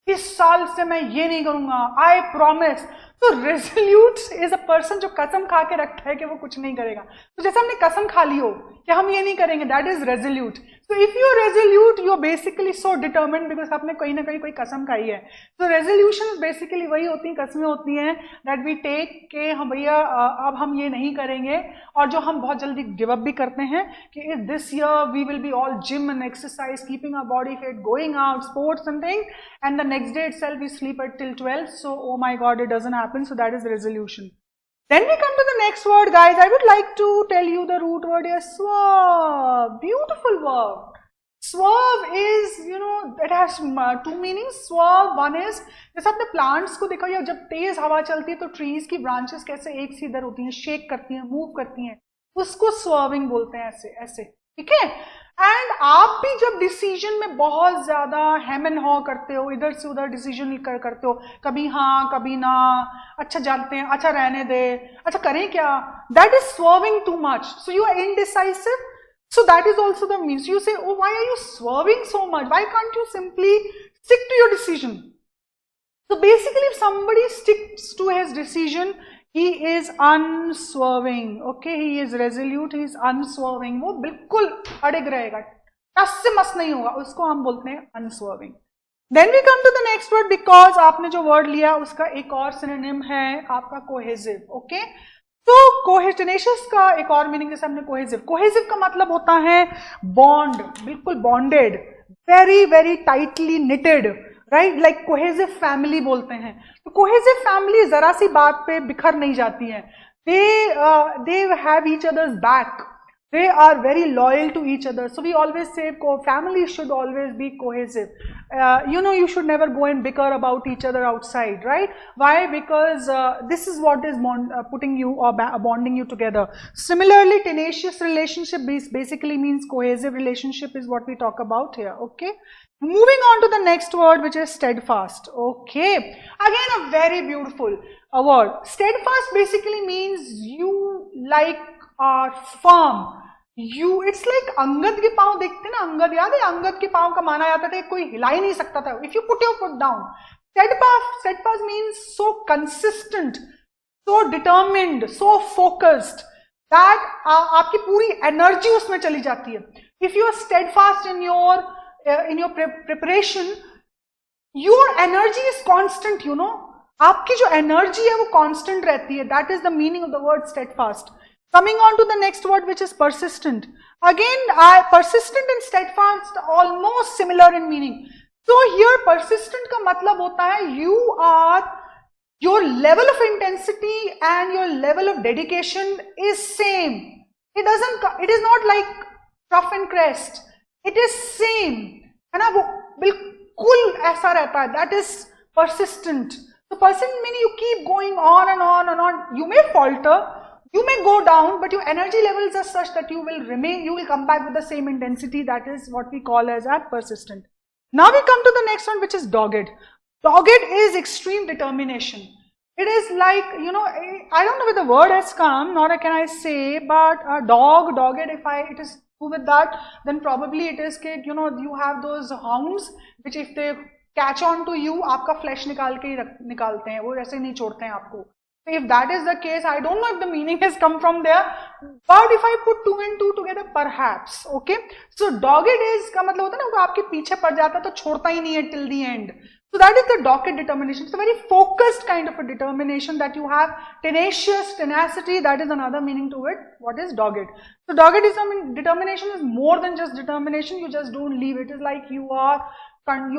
इस साल से मैं ये नहीं करूंगा, आई प्रॉमिस। तो रेजोल्यूट इज अ पर्सन जो कसम खा के रखता है कि वो कुछ नहीं करेगा। तो जैसे हमने कसम खा ली हो कि हम ये नहीं करेंगे, that is resolute. So if you are resolute, you are basically so determined because आपने कहीं ना कहीं कोई कसम खाई है। So resolutions basically वही होती हैं, कसमें होती हैं that we take के हम भैया अब हम ये नहीं करेंगे, और जो हम बहुत जल्दी गिव अप भी करते हैं कि this year we will be all gym and exercise, keeping our body fit, going out, sports and things, and the next day itself we sleep till 12. So oh my God, it doesn't happen. So that is resolution. Then we come to the next word, guys. I would like to tell you the root word here, swerve. Beautiful word. Swerve is, you know, it has two meanings. Swerve, one is, जैसे आपने plants को देखा, या जब तेज हवा चलती है तो trees की branches कैसे एक से इधर होती हैं, shake करती हैं, move करती हैं, उसको swerving बोलते हैं, ऐसे ऐसे, ठीक है। एंड आप भी जब डिसीजन में बहुत ज्यादा हेम एंड हॉ करते हो, इधर से उधर डिसीजन करते हो, कभी हाँ कभी ना, अच्छा जानते हैं, अच्छा रहने दे, अच्छा करें क्या, that is swerving too much, so you are indecisive, so that is also the means. You say oh why are you swerving so much, why can't you simply stick to your decision. So basically if somebody sticks to his decision, he is unswerving, okay, he is resolute, he is unswerving, वो बिल्कुल अड़िग रहेगा, टस से मस नहीं होगा, उसको हम बोलते हैं unswerving। Then we come to the next word, because आपने जो word लिया उसका एक और synonym है आपका cohesive, okay। तो tenacious का एक और मीनिंग जैसे हमने cohesive का मतलब होता है bond, बिल्कुल bonded, very very tightly knitted, right, like cohesive family बोलते हैं। तो कोहेसिव फैमिली जरा सी बात पे बिखर नहीं जाती है, they have each others back, they are very loyal to each other, so we always say family should always be cohesive. You know, you should never go and bicker about each other outside, right? Why? Because this is what is putting you or bonding you together. Similarly, tenacious relationship basically means cohesive relationship is what we talk about here, okay? Moving on to the next word, which is steadfast, okay? Again, a very beautiful word. Steadfast basically means you like are firm. You, it's like Angad के पांव देखते ना, अंगद याद है, अंगद के पांव का माना जाता था कोई हिला ही नहीं सकता था, if you put your foot down. Steadfast means so consistent, so determined, so focused that आपकी पूरी एनर्जी उसमें चली जाती है. If you are steadfast in your preparation, your energy is constant, you know. आपकी जो एनर्जी है वो कांस्टेंट रहती है. That is the meaning of the word steadfast. Coming on to the next word, which is persistent. Again, persistent and steadfast almost similar in meaning. So here persistent का मतलब होता है your level of intensity and your level of dedication is same. It is not like rough and crest. It is same. है ना, वो बिल्कुल ऐसा रहता है. That is persistent. So persistent meaning you keep going on and on and on. You may falter, you may go down, but your energy levels are such that you will come back with the same intensity. That is what we call as persistent. Now we come to the next one, which is dogged. Dogged is extreme determination. It is like, you know, I don't know where the word has come, nor can I say, but dogged, if it is true with that, then probably it is, you know, you have those hounds, which if they catch on to you, आपका flesh निकालते हैं, वो ऐसे नहीं छोड़ते हैं आपको. If that is the case, I don't know if the meaning has come from there, but if I put two and two together, perhaps, okay. So dogged is का मतलब होता है ना, वो आपके पीछे पड़ जाता है तो छोड़ता ही नहीं है till the end. So that is the dogged determination. It's a very focused kind of a determination that you have. Tenacious, tenacity, that is another meaning to it. What is dogged? So dogged is, determination is more than just determination. You just don't leave. It is like you are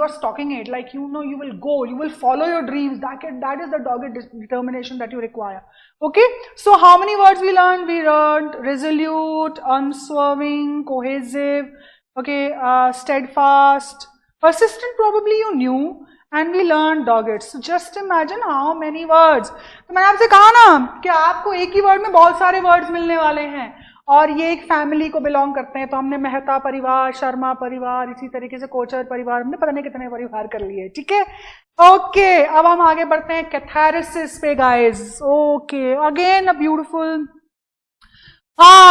stalking it, like, you know, you will go, you will follow your dreams. That is the dogged determination that you require. Okay, so how many words we learned? We learned resolute, unswerving, cohesive, okay, steadfast, persistent probably you knew, and we learned dogged. So just imagine how many words. तो मैंने आपसे कहा ना कि आपको एक ही word में बहुत सारे वर्ड्स मिलने वाले हैं, और ये एक फैमिली को बिलोंग करते हैं. तो हमने मेहता परिवार, शर्मा परिवार, इसी तरीके से कोचर परिवार, हमने पता नहीं कितने परिवार कर लिए. ठीक है, ओके. अब हम आगे बढ़ते हैं कैथारसिस पे guys. Okay, again a beautiful.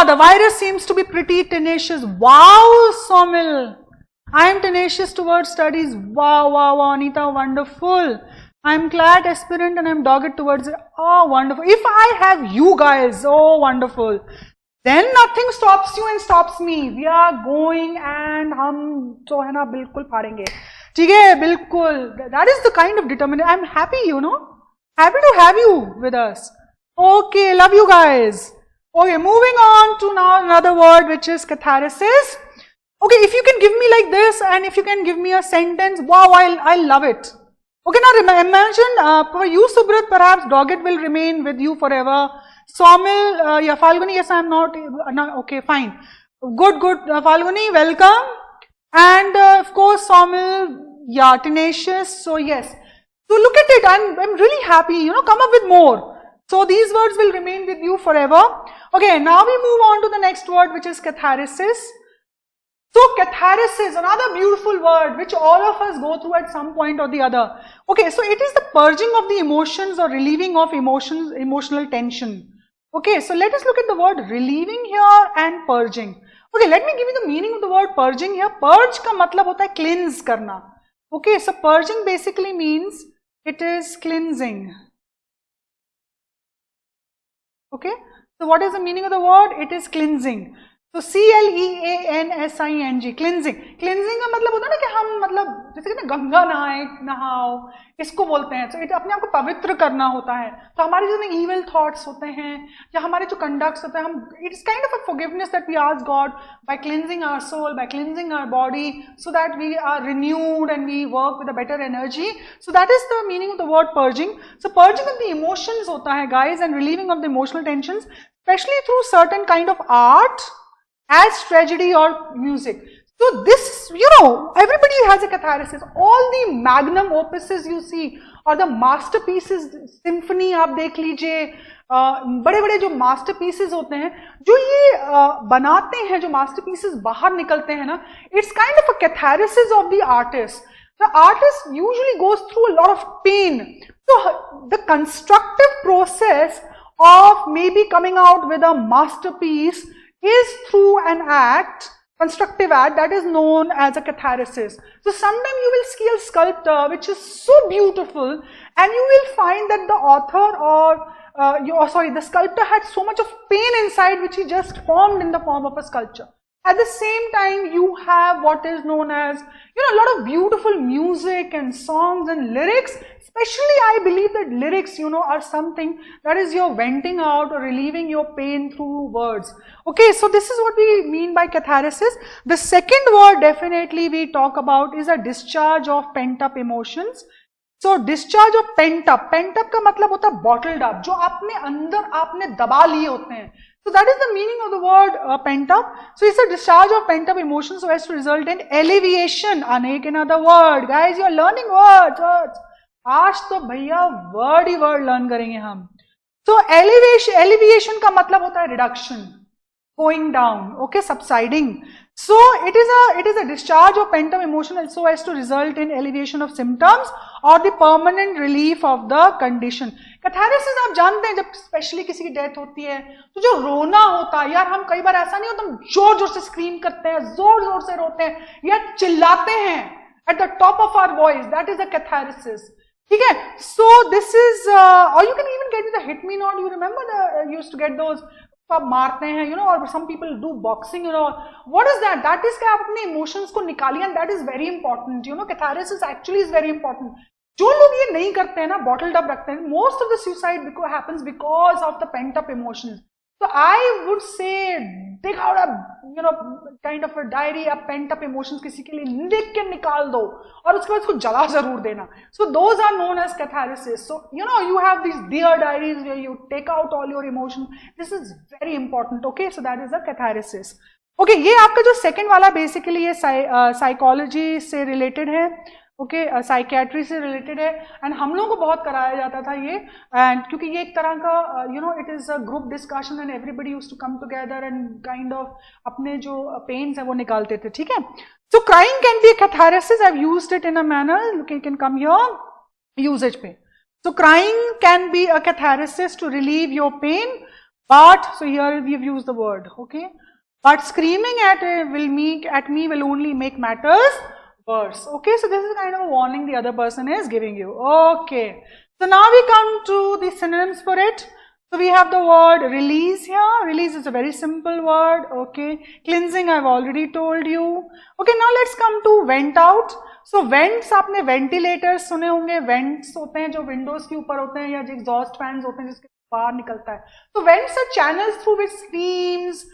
The virus seems to be pretty tenacious. Wow, Somil. I am tenacious towards studies. Wow, wow, wow, Anita, wonderful. I am CLAT aspirant and I am dogged towards it. Oh, wonderful. If I have you guys, oh, wonderful. Then nothing stops you and stops me. We are going and हम जो है ना बिल्कुल फाड़ेंगे. ठीक है, बिल्कुल. That is the kind of determination. I am happy, you know. Happy to have you with us. Okay, love you guys. Okay, moving on to now another word which is catharsis. Okay, if you can give me like this and if you can give me a sentence, wow, I'll love it. Okay, now imagine for you, Subrat, perhaps dogged will remain with you forever. Somil, yeah, Falguni, yes, I'm not, okay, fine. Good, Falguni, welcome. And of course, Somil, yeah, tenacious, so yes. So look at it, I'm really happy, you know, come up with more. So these words will remain with you forever. Okay, now we move on to the next word which is catharsis. So catharsis, another beautiful word which all of us go through at some point or the other. Okay, so it is the purging of the emotions or relieving of emotions, emotional tension. Okay, so let us look at the word relieving here and purging. Okay, let me give you the meaning of the word purging here. Purge का मतलब होता है cleanse करना. Okay, so purging basically means it is cleansing. Okay, so what is the meaning of the word? It is cleansing. तो CLEANSING, cleansing. Cleansing का मतलब होता है ना कि हम मतलब जैसे कहते हैं गंगा नहाओ, इसको बोलते हैं. तो अपने आप को पवित्र करना होता है. तो हमारे जितने इविल थॉट्स होते हैं या हमारे जो कंडक्ट्स होते हैं, हम it's kind of a forgiveness that we ask God by cleansing our soul, by cleansing our body, so that we are renewed and we work with a better energy. So that is the meaning of the word purging. So purging of the emotions होता है guys, and relieving of the emotional tensions, specially through certain kind of art as tragedy or music. So this, you know, everybody has a catharsis. All the magnum opuses you see or the masterpieces, symphony आप देख लीजिए, बड़े बड़े जो masterpieces होते हैं, जो ये बनाते हैं, जो masterpieces बाहर निकलते हैं ना, it's kind of a catharsis of the artist. The artist usually goes through a lot of pain. So the constructive process of maybe coming out with a masterpiece is through an act, constructive act, that is known as a catharsis. So sometimes you will see a sculptor which is so beautiful and you will find that the author or the sculptor had so much of pain inside which he just formed in the form of a sculpture. At the same time, you have what is known as, you know, a lot of beautiful music and songs and lyrics. Especially, I believe that lyrics, you know, are something that is your venting out or relieving your pain through words. Okay, so this is what we mean by catharsis. The second word definitely we talk about is a discharge of pent-up emotions. So discharge of pent-up. Pent-up का मतलब होता है bottled up, जो आपने अंदर आपने दबा लिए होते हैं. So that is the meaning of the word pent-up. So it's a discharge of pent-up emotions so as to result in alleviation. Anek another word. Guys, you are learning words. आज तो भैया word ही word learn करेंगे हम. So alleviation का मतलब होता है reduction, going down, okay, subsiding. So it is a discharge of pent-up emotion so as to result in alleviation of symptoms or the permanent relief of the condition. Catharsis आप जानते हैं, जब specially किसी की डेथ होती है तो जो रोना होता है, यार हम कई बार ऐसा नहीं होता, हम जोर जोर से स्क्रीम करते हैं, जोर जोर से रोते हैं या चिल्लाते हैं at the top of our voice. That is a catharsis. ठीक है. So this is or you can even get the hit me not. You remember the used to get those, आप मारते हैं, you know, or some people do boxing, you know. What is that? That is कि आप अपने emotions को निकालिए, and that is very important. You know, catharsis actually is very important. जो लोग ये नहीं करते हैं ना, bottled up रखते हैं, most of the suicide happens because of the pent up emotions. So I would say dig out a, you know, kind of a diary, a pent up emotions किसी के लिए लिख के निकाल दो और उसके बाद उसको जला जरूर देना. So those are known as catharsis. So you know, you have these dear diaries where you take out all your emotions. This is very important. Okay, so that is a catharsis. Okay, ये आपका जो second वाला basically ये psychology से related है. Okay, psychiatry से related है and हम लोगों को बहुत कराया जाता था ये, एंड क्योंकि ये एक तरह का it is a group discussion and everybody used to come together and kind of अपने जो पेन्स है वो निकालते थे, ठीक है. So crying can be a catharsis, I have used it in a manner, you can come here usages पे. So crying can be a catharsis to relieve your pain, but so here we have used the word, okay. But screaming at me will only make matters worse. Okay, so this is kind of a warning the other person is giving you. Okay, so now we come to the synonyms for it. So we have the word release here. Release is a very simple word. Okay, cleansing I've already told you. Okay, now let's come to vent out. So vents, आपने ventilators सुने होंगे. Vents होते हैं जो Windows के ऊपर होते हैं या जो एग्जॉस्ट फैंस होते हैं जिसके बाहर निकलता है. तो vents are channels through which streams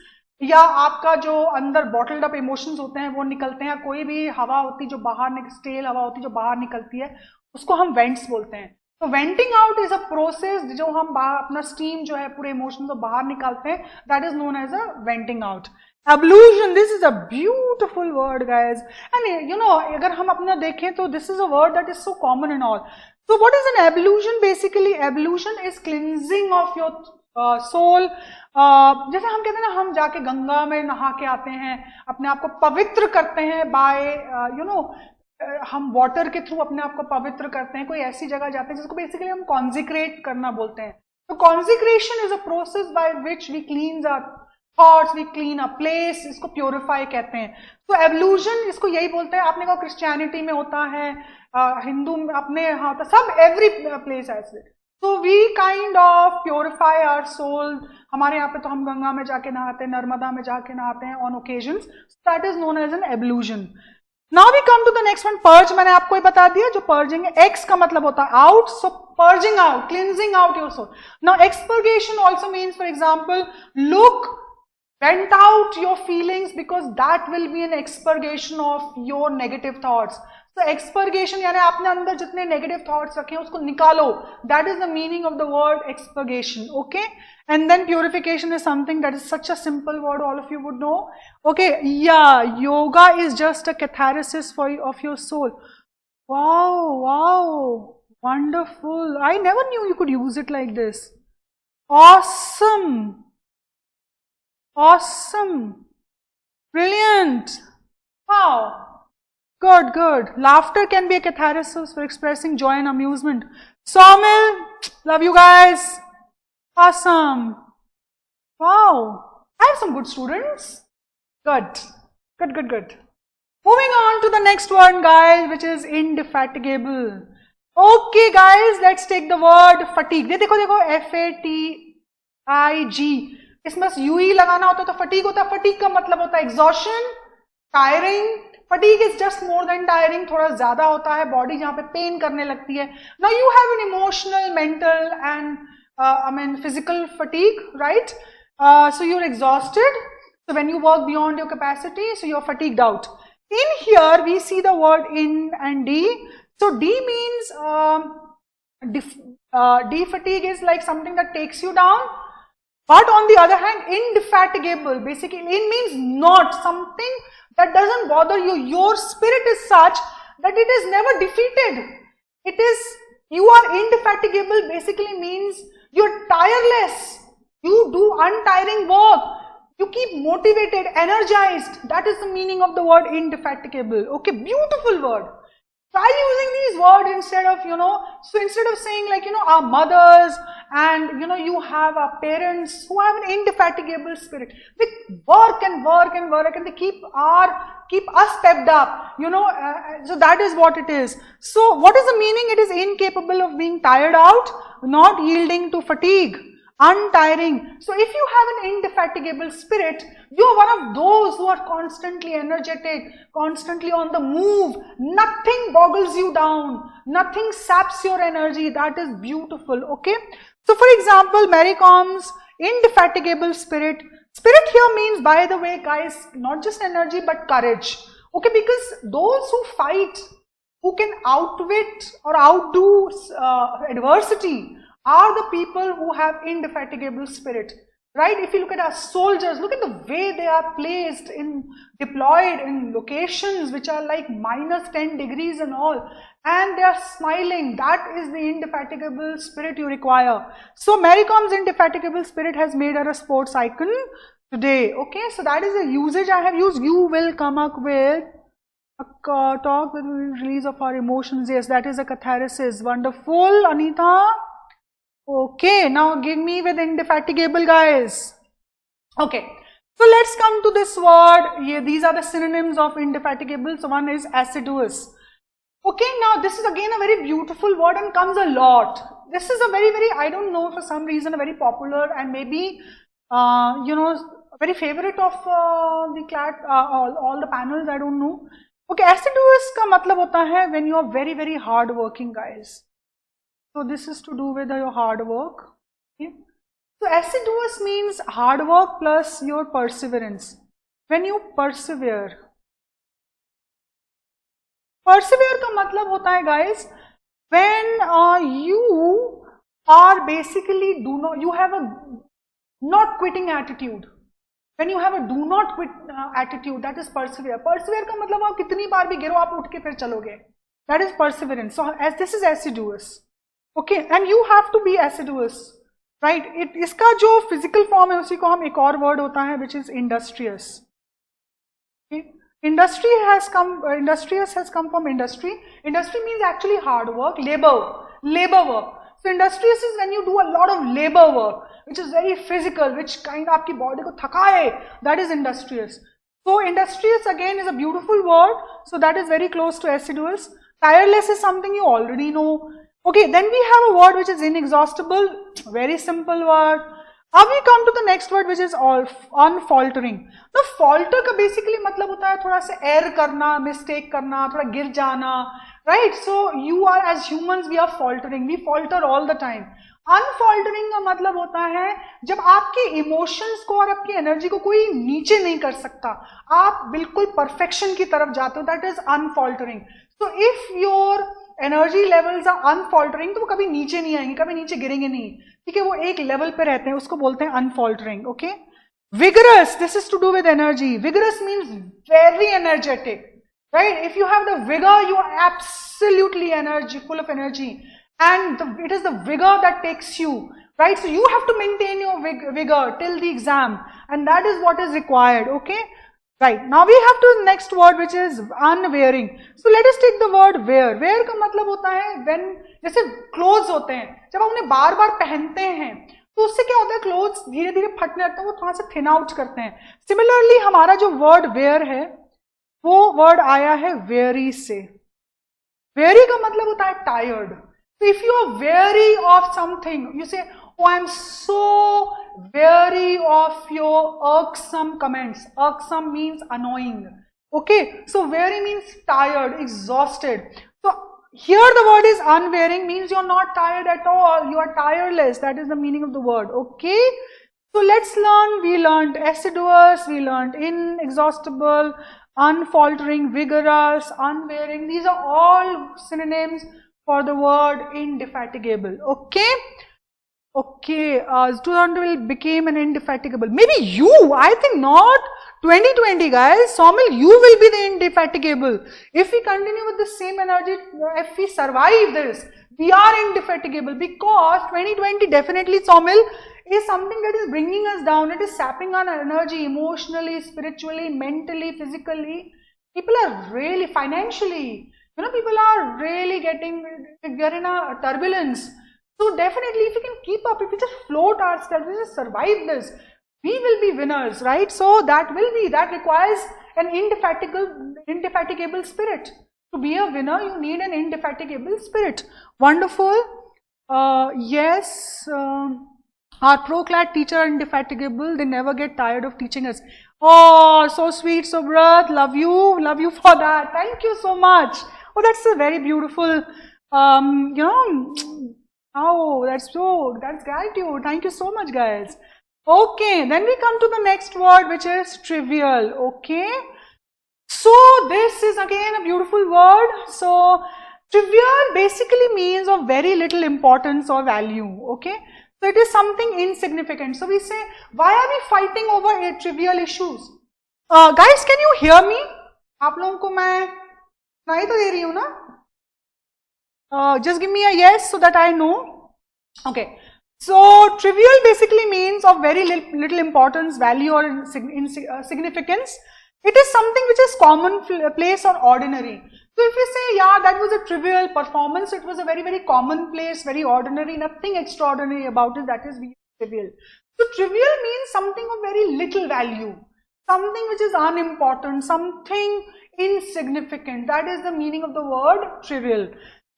या आपका जो अंदर बॉटल्ड अप इमोशंस होते हैं वो निकलते हैं. कोई भी हवा होती जो बाहर स्टेल हवा होती जो बाहर निकलती है उसको हम वेंट्स बोलते हैं. तो venting out is a process जो हम बाहर अपना स्टीम जो है पूरे इमोशन को बाहर निकालते हैं, that is known as a venting out. Ablution, this is a beautiful word guys, and अगर हम अपना देखें तो this is a word that is so common and all. So what is an ablution? Basically ablution is cleansing of your soul. जैसे हम कहते हैं ना, हम जाके गंगा में नहा के आते हैं, अपने आप को पवित्र करते हैं बाय हम वाटर के थ्रू अपने आप को पवित्र करते हैं. कोई ऐसी जगह जाते हैं जिसको बेसिकली हम कॉन्जिक्रेट करना बोलते हैं. तो consecration is a process by which we clean our thoughts, we clean a place, इसको प्योरीफाई कहते हैं. तो एवल्यूशन इसको यही बोलते हैं. आपने कहा क्रिश्चियनिटी में होता है, हिंदू अपने यहाँ होता, सब एवरी प्लेस ऐसे. तो we kind of purify our soul. हमारे यहाँ पे तो हम गंगा में जाके नहाते हैं, नर्मदा में जाके नहाते हैं on occasions. That is known as an ablution. Now we come to the next one, purge. मैंने आपको ही बता दिया जो पर्जिंग है, एक्स का मतलब होता है out. So purging out, cleansing out your soul. Now expurgation also means, for example, look, vent out your feelings because that will be an expurgation of your negative thoughts. So expurgation यानी आपने अंदर जितने negative thoughts रखे हैं उसको निकालो. That is the meaning of the word expurgation. Okay, and then purification is something that is such a simple word, all of you would know. Okay, yeah, yoga is just a catharsis of your soul. Wow, wonderful. I never knew you could use it like this. Awesome, brilliant, wow, good. Laughter can be a catharsis for expressing joy and amusement. Sawmill, love you guys, awesome, wow, I have some good students, good. Moving on to the next one guys, which is indefatigable. Okay guys, let's take the word fatigue. देखो FATIG, इसमें you ही लगाना होता है तो fatigue होता है. Fatigue का मतलब होता है exhaustion, tiring. Fatigue is just more than tiring, थोड़ा ज्यादा होता है, बॉडी जहां पे पेन करने लगती है. Now you have an emotional, mental and physical fatigue, right? So you are exhausted. So when you work beyond your capacity, so you're fatigued out. In here we see the word in and D. So D means defatigue is like something that takes you down. But on the other hand, indefatigable, basically in means not, something that doesn't bother you. Your spirit is such that it is never defeated. It is, you are indefatigable basically means you're tireless. You do untiring work. You keep motivated, energized. That is the meaning of the word indefatigable. Okay, beautiful word. Try using these words instead of, so instead of saying like, our mothers and, you have our parents who have an indefatigable spirit. They work and they keep us pepped up, so that is what it is. So what is the meaning? It is incapable of being tired out, not yielding to fatigue. Untiring. So if you have an indefatigable spirit, you are one of those who are constantly energetic, constantly on the move. Nothing boggles you down, nothing saps your energy. That is beautiful. Okay, so for example, Mary Com's indefatigable spirit. Spirit here means, by the way guys, not just energy but courage. Okay, because those who fight, who can outwit or outdo adversity, are the people who have indefatigable spirit. right? If you look at our soldiers, look at the way they are placed deployed in locations which are like -10 degrees and all, and they are smiling. That is the indefatigable spirit you require. So Mary Com's indefatigable spirit has made her a sports icon today. Okay, so that is the usage I have used. You will come up with a talk with the release of our emotions. Yes, that is a catharsis. Wonderful, Anita. Okay, now give me with indefatigable, guys. Okay, so let's come to this word. Yeah, these are the synonyms of indefatigable. So one is assiduous. Okay, now this is again a very beautiful word and comes a lot. This is a very, I don't know, for some reason a very popular and maybe, you know, very favorite of the CLAT, all the panels, I don't know. Okay, assiduous ka matlab hota hai when you are very hard working, guys. So this is to do with your hard work. Okay. So assiduous means hard work plus your perseverance. When you persevere. Persevere ka matlab hota hai, guys, when you are basically you have a not quitting attitude. When you have a do not quit attitude, that is persevere. Persevere ka matlab aap kitni baar bhi giro, aap uth ke phir chaloge. That is perseverance. So as this is assiduous. Okay, and you have to be assiduous, right? इसका जो physical form है उसी को हम एक और word होता है, which is industrious. Okay? Industrious has come from industry. Industry means actually hard work, labor work. So industrious is when you do a lot of labor work, which is very physical, which kind of आपकी body को थकाए. That is industrious. So industrious again is a beautiful word. So that is very close to assiduous. Tireless is something you already know. Okay, then we have a word which is inexhaustible, very simple word. Now we come to the next word which is unfaltering. Now falter का basically मतलब होता है थोड़ा सा err करना, mistake करना, थोड़ा गिर जाना, right? So you are, as humans we are faltering, we falter all the time. Unfaltering का मतलब होता है जब आपके emotions को और आपकी energy को कोई नीचे नहीं कर सकता, आप बिल्कुल perfection की तरफ जाते हो, that is unfaltering. So if your energy levels are unfaltering तो वो कभी नीचे नहीं आएंगे, कभी नीचे गिरेंगे नहीं, ठीक है, वो एक लेवल पे रहते हैं, उसको बोलते हैं unfaltering. Okay, vigorous, this is to do with energy. Vigorous means very energetic, right? If you have the vigour you are absolutely energy, full of energy, and it is the vigor that takes you, right? So you have to maintain your vigor till the exam, and that is what is required. Okay, right, now we have to the next word which is unwearing. So let us take the word wear. Wear का मतलब होता है when, जैसे clothes होते हैं, जब आप उन्हें बार बार पहनते हैं तो उससे क्या होता है, clothes धीरे धीरे फटने लगते हैं, वो थोड़ा सा thin out करते हैं. Similarly हमारा जो word wear है वो word आया है weary से. Weary का मतलब होता है tired. So if you are weary of something, you say, oh, I am so weary of your irksome comments. Irksome means annoying. Okay, so weary means tired, exhausted. So here the word is unwearing, means you are not tired at all. You are tireless. That is the meaning of the word. Okay, so let's learn. We learned assiduous, we learned inexhaustible, unfaltering, vigorous, unwearing. These are all synonyms for the word indefatigable. Okay. Okay, student will become an indefatigable. Maybe you, I think not. 2020 guys, Somil, you will be the indefatigable. If we continue with the same energy, if we survive this, we are indefatigable, because 2020 definitely, Somil, is something that is bringing us down. It is sapping our energy emotionally, spiritually, mentally, physically. People are really, financially, people are really we are in a turbulence. So definitely if we can keep up, if we just float ourselves, we just survive this, we will be winners, right? So that requires an indefatigable spirit. To be a winner, you need an indefatigable spirit. Wonderful. Yes, our PROCLAT teacher are indefatigable. They never get tired of teaching us. Oh, so sweet, Subrat. Love you for that. Thank you so much. Oh, that's a very beautiful, oh, that's gratitude. Thank you so much, guys. Okay, then we come to the next word, which is trivial. Okay, so this is again a beautiful word. So trivial basically means of very little importance or value. Okay, So it is something insignificant. So we say, why are we fighting over a trivial issues? Guys, can you hear me? आप लोगों को मैं सुनाई तो दे रही हूँ ना? Just give me a yes so that I know. Okay. So trivial basically means of very little importance, value or significance. It is something which is commonplace or ordinary. So if we say, yeah, that was a trivial performance, it was a very, very commonplace, very ordinary, nothing extraordinary about it, that is trivial. So trivial means something of very little value, something which is unimportant, something insignificant. That is the meaning of the word trivial.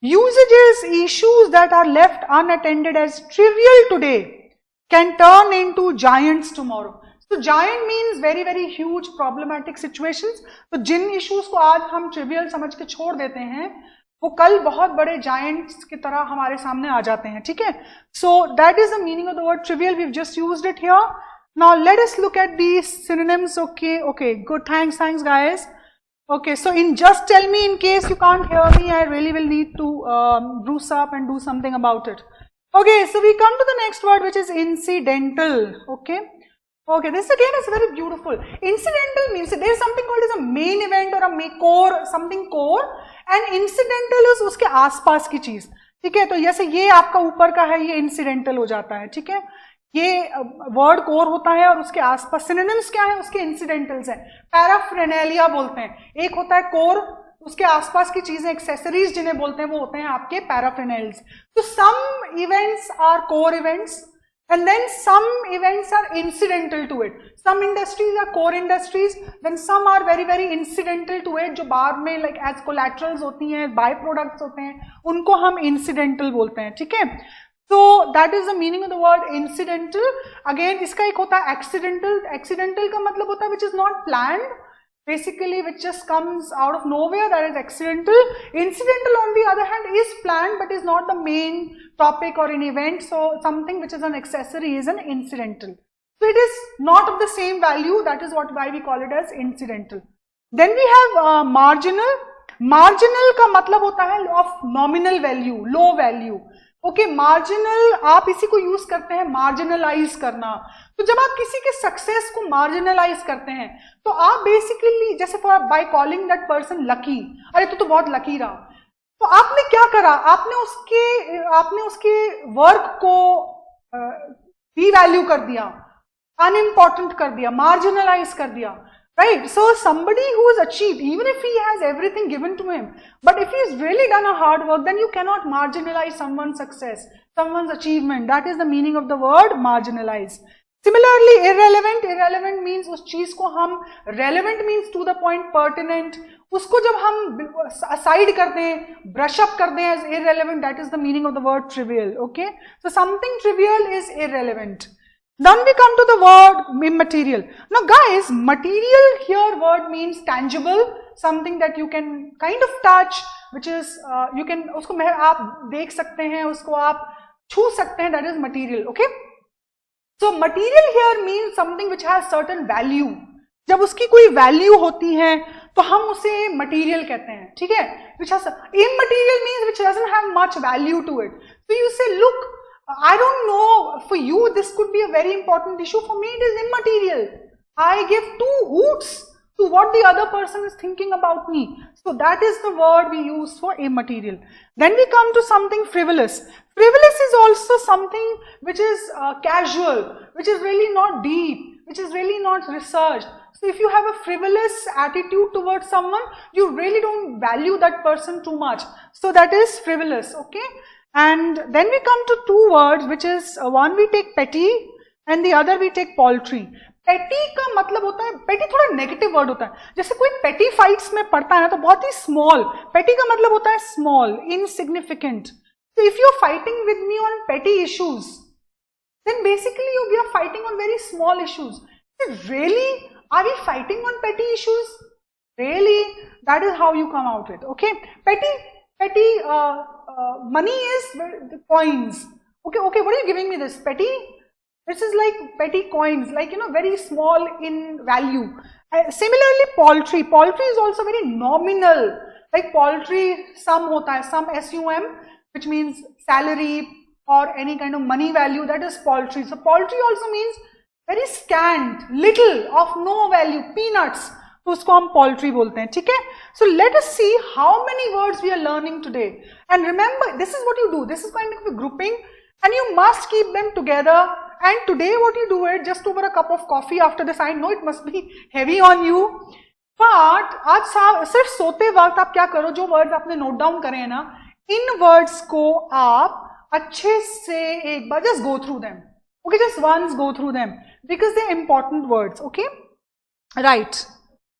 Usages, issues that are left unattended as trivial today can turn into giants tomorrow. So giant means very very huge problematic situations. तो जिन issues को आज हम trivial समझ के छोड़ देते हैं, वो कल बहुत बड़े giants की तरह हमारे सामने आ जाते हैं, ठीक है? So that is the meaning of the word trivial. We've just used it here. Now let us look at these synonyms. Okay, good. Thanks guys. Okay, so just tell me in case you can't hear me. I really will need to bruise up and do something about it. Okay, so we come to the next word, which is incidental. Okay, this again is very beautiful. Incidental means there is something called as a main event or a core, something core, and incidental is उसके आसपास की चीज, ठीक है? तो जैसे ये आपका ऊपर का है, ये incidental हो जाता है, ठीक है? ये वर्ड कोर होता है और उसके आसपास सिनोनिम्स क्या है, उसके इंसिडेंटल्स हैं. पैराफ्रेनेलिया बोलते हैं. एक होता है कोर, उसके आसपास की चीजें, एक्सेसरीज जिन्हें बोलते हैं, वो होते हैं आपके पैराफ्रेनेल्स. तो some events are core events and then some events are incidental to it. Some industries are core industries, then some are very very incidental to it, जो बाद में like as collaterals होती हैं, by products होते हैं, उनको हम incidental बोलते हैं, ठीक है? So that is the meaning of the word incidental. Again इसका एक होता है accidental. Accidental का मतलब होता है which is not planned, basically which just comes out of nowhere, that is accidental. Incidental on the other hand is planned but is not the main topic or an event, so something which is an accessory is an incidental. So it is not of the same value, that is why we call it as incidental. Then we have marginal. Marginal का मतलब होता है of nominal value, low value. Okay, marginal आप इसी को use करते हैं marginalize करना. तो जब आप किसी के सक्सेस को marginalize करते हैं, तो आप बेसिकली जैसे by calling that person lucky, अरे तू तो बहुत लकी रहा, तो आपने क्या करा, आपने उसके वर्क को devalue कर दिया, unimportant कर दिया, marginalize कर दिया. Right, so somebody who has achieved, even if he has everything given to him, but if he's really done a hard work, then you cannot marginalize someone's success, someone's achievement. That is the meaning of the word marginalize. Similarly, irrelevant. Irrelevant means उस चीज को हम, relevant means to the point, pertinent. उसको जब हम aside कर दें, brush up कर दें as irrelevant, that is the meaning of the word trivial. Okay, so something trivial is irrelevant. Then we come to the word immaterial. Now guys, material here word means tangible, something that you can kind of touch, which is you can, उसको आप देख सकते हैं, उसको आप छू सकते हैं, that is material. Okay, so material here means something which has certain value. जब उसकी कोई value होती है तो हम उसे material कहते हैं, ठीक है? Which has immaterial means which doesn't have much value to it. So you say, look, I don't know, for you this could be a very important issue, for me it is immaterial. I give two hoots to what the other person is thinking about me. So that is the word we use for immaterial. Then we come to something frivolous. Frivolous is also something which is casual, which is really not deep, which is really not researched. So if you have a frivolous attitude towards someone, you really don't value that person too much. So that is frivolous, okay? And then we come to two words, which is one we take petty and the other we take paltry. Petty का मतलब होता है, petty थोड़ा negative word होता है. जैसे कोई petty fights में पड़ता है ना, तो बहुत ही small. Petty का मतलब होता है small, insignificant. So if you are fighting with me on petty issues, then basically we are fighting on very small issues. Really? Are we fighting on petty issues? Really? That is how you come out with. Okay? Petty money is the coins. Okay, what are you giving me this? Petty? This is like petty coins, like, you know, very small in value. Similarly, paltry. Paltry is also very nominal. Like paltry, sum hota hai, sum, S-U-M, which means salary, or any kind of money value, that is paltry. So paltry also means very scant, little, of no value, peanuts. तो उसको हम paltry बोलते हैं, ठीक है? So let us see how many words we are learning today. And remember, this is what you do. This is kind of a grouping, and you must keep them together. And today what you do is just over a cup of coffee after this. I know it must be heavy on you, but आज सिर्फ सोते वक्त आप क्या करो, जो words आपने note down करे हैं ना, इन वर्ड्स को आप अच्छे से एक बार just go through them. Okay, just once go through them because they're important words. Okay, right.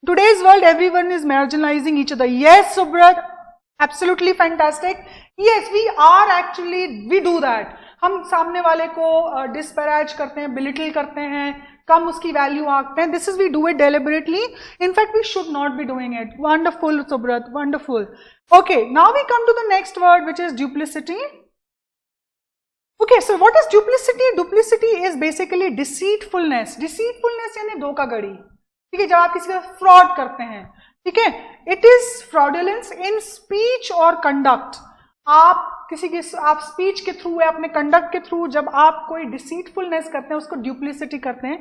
Today's world, everyone is marginalizing each other. Yes, Subrat, absolutely fantastic. Yes, we are actually, we do that. हम सामने वाले को disparage करते हैं, belittle करते हैं, कम उसकी value आंकते हैं. This is, we do it deliberately. In fact, we should not be doing it. Wonderful, Subrat, wonderful. Okay, now we come to the next word, which is duplicity. Okay, so what is duplicity? Duplicity is basically deceitfulness. Deceitfulness यानी धोखाधड़ी. ठीक है, जब आप किसी का fraud करते हैं, ठीक है, इट इज फ्रॉडुलेंस इन स्पीच और कंडक्ट. आप किसी की, आप स्पीच के थ्रू या अपने कंडक्ट के थ्रू जब आप कोई डिसीटफुलनेस करते हैं, उसको ड्यूप्लिसिटी करते हैं.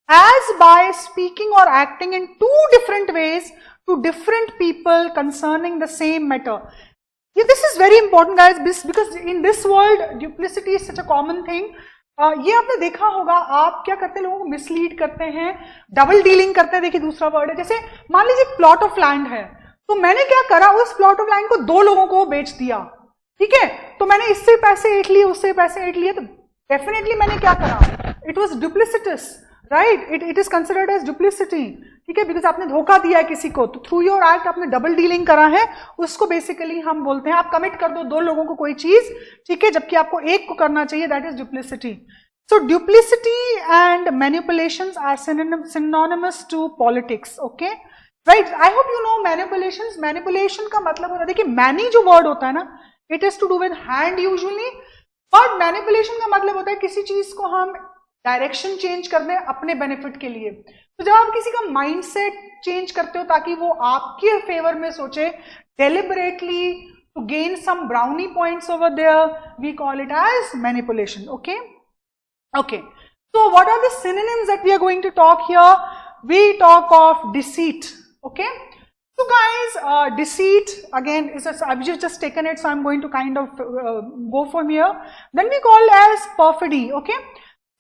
एज बाय स्पीकिंग और acting in two different ways to different people concerning the same matter. This is very important guys, because in this world duplicity is such a common thing. ये आपने देखा होगा, आप क्या करते हैं, लोगों को मिसलीड करते हैं, डबल डीलिंग करते हैं. देखिए दूसरा वर्ड है, जैसे मान लीजिए प्लॉट ऑफ लैंड है, तो मैंने क्या करा, उस प्लॉट ऑफ लैंड को दो लोगों को बेच दिया. ठीक है, तो मैंने इससे पैसे ऐंठ लिए, उससे पैसे ऐंठ लिए, तो डेफिनेटली मैंने क्या करा, it was duplicitous, right. It is considered as duplicity. ठीक है, बिकॉज आपने धोखा दिया है किसी को, तो थ्रू योर एक्ट आपने डबल डीलिंग करा है, उसको बेसिकली हम बोलते हैं, आप कमिट कर दो दो लोगों को कोई चीज, ठीक है, जबकि आपको एक को करना चाहिए, that is duplicity. So duplicity and manipulations are synonymous to politics, okay? Right? I hope you know manipulations. Manipulation का मतलब होता है, देखिए mani जो word होता है ना, it has to do with hand usually, but manipulation का मतलब होता है किसी चीज को हम डायरेक्शन चेंज कर दें अपने बेनिफिट के लिए. तो जब आप किसी का माइंडसेट चेंज करते हो ताकि वो आपके फेवर में सोचे, deliberately to gain some brownie points over there, we call it as manipulation, okay? Okay, so what are the synonyms that we are going to talk here? We talk of deceit, okay? So guys, deceit again is, I've just taken it, so I'm going to kind of go from here. Then we call as perfidy, okay?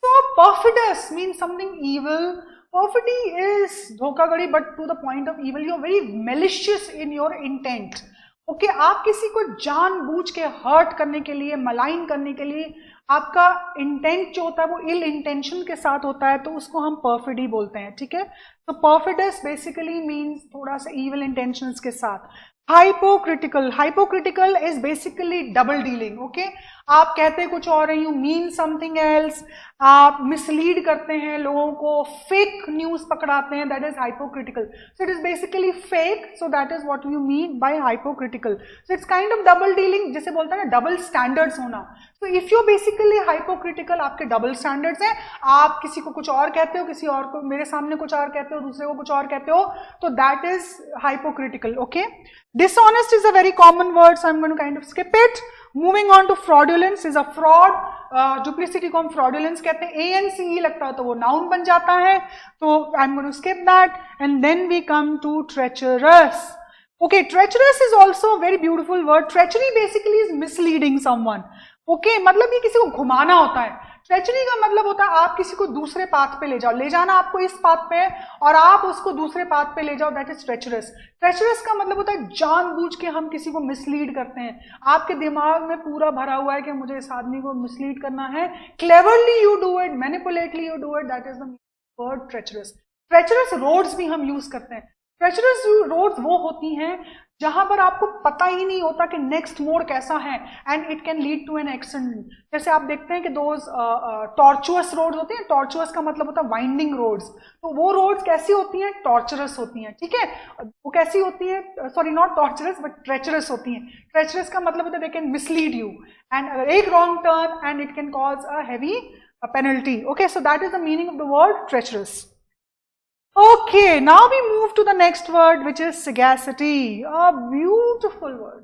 So perfidous means something evil. Perfidy is धोखाधड़ी, but to the point of evil. You're very malicious in your intent. Okay, आप किसी को जानबूझ के hurt करने के लिए, malign करने के लिए, आपका इंटेंट जो होता है वो इल इंटेंशन के साथ होता है, तो उसको हम परफिडी बोलते हैं. ठीक है, तो परफिडस बेसिकली मीन्स थोड़ा सा इविल इंटेंशंस के साथ. Hypocritical, hypocritical is basically double dealing. Okay, आप कहते कुछ और हैं, यू मीन समथिंग एल्स, आप मिसलीड करते हैं लोगों को, फेक न्यूज पकड़ाते हैं, that is hypocritical. So it is basically fake, so that is what you mean by hypocritical. So it's kind of double dealing, जिसे बोलते हैं ना डबल स्टैंडर्ड्स होना. तो इफ यू बेसिकली हाइपोक्रिटिकल, आपके डबल स्टैंडर्ड्स हैं, आप किसी को कुछ और कहते हो, किसी और को मेरे सामने कुछ और कहते हो, दूसरे को कुछ और कहते हो, तो that is hypocritical. Okay, dishonest is a very common word, so I'm going to kind of skip it. Moving on to fraudulence is a fraud. Duplicity को हम fraudulence कहते हैं. ANCE लगता है तो वो noun बन जाता है, तो I'm going to skip that. And then we come to treacherous. Okay, treacherous is also a very beautiful word. Treachery basically is misleading someone. Okay, मतलब ये किसी को घुमाना होता है. ट्रेचरी का मतलब होता है आप किसी को दूसरे पाथ पे ले जाओ, ले जाना आपको इस पाथ पे और आप उसको दूसरे पाथ पे ले जाओ, दैट इज ट्रेचरस. ट्रेचरस का मतलब होता है जानबूझ के हम किसी को मिसलीड करते हैं. आपके दिमाग में पूरा भरा हुआ है कि मुझे इस आदमी को मिसलीड करना है, cleverly you do it, manipulately you do it, that is the word treacherous. Treacherous roads भी हम यूज करते हैं. ट्रेचरस रोड्स वो होती हैं जहां पर आपको पता ही नहीं होता कि नेक्स्ट मोड़ कैसा है, and it can lead to an accident. जैसे आप देखते हैं कि दोज टॉर्चुअस रोड्स होती हैं. टॉर्चुअस का मतलब होता है वाइंडिंग रोड्स. तो वो रोड्स कैसी होती हैं? टॉर्चरस होती हैं. ठीक है, वो कैसी होती है? Sorry, not torturous but treacherous होती हैं. ट्रेचरस का मतलब होता है they can mislead you, and एक wrong turn and it can cause a heavy penalty. Okay, so that is the meaning of the word treacherous. Okay, now we move to the next word, which is sagacity. A beautiful word.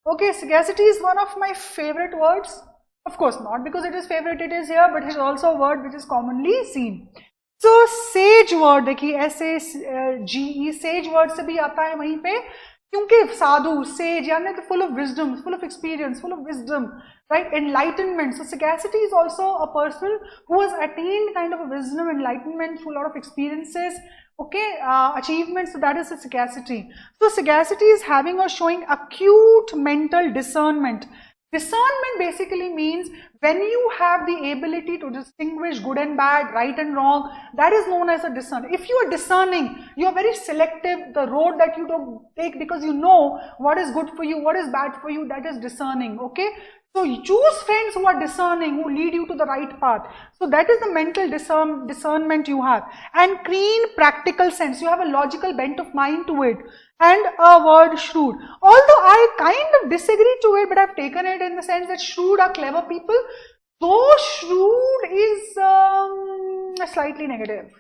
Okay, sagacity is one of my favorite words. Of course, not because it is favorite it is here, but it is also a word which is commonly seen. So sage word देखिए SAGE sage word से भी आता है वहीं पे, क्योंकि साधु sage यानी तो full of wisdom, full of experience, full of wisdom, right? Enlightenment. So sagacity is also a person who has attained kind of a wisdom, enlightenment through a lot of experiences, okay, achievements. So that is the sagacity. So sagacity is having or showing acute mental discernment. Discernment basically means when you have the ability to distinguish good and bad, right and wrong, that is known as a discern. If you are discerning, you are very selective, the road that you don't take because you know what is good for you, what is bad for you, that is discerning, okay? So you choose friends who are discerning, who lead you to the right path. So that is the mental discernment you have. And keen practical sense, you have a logical bent of mind to it. And a word shrewd. Although I kind of disagree to it, but I've taken it in the sense that shrewd are clever people. Though shrewd is slightly negative.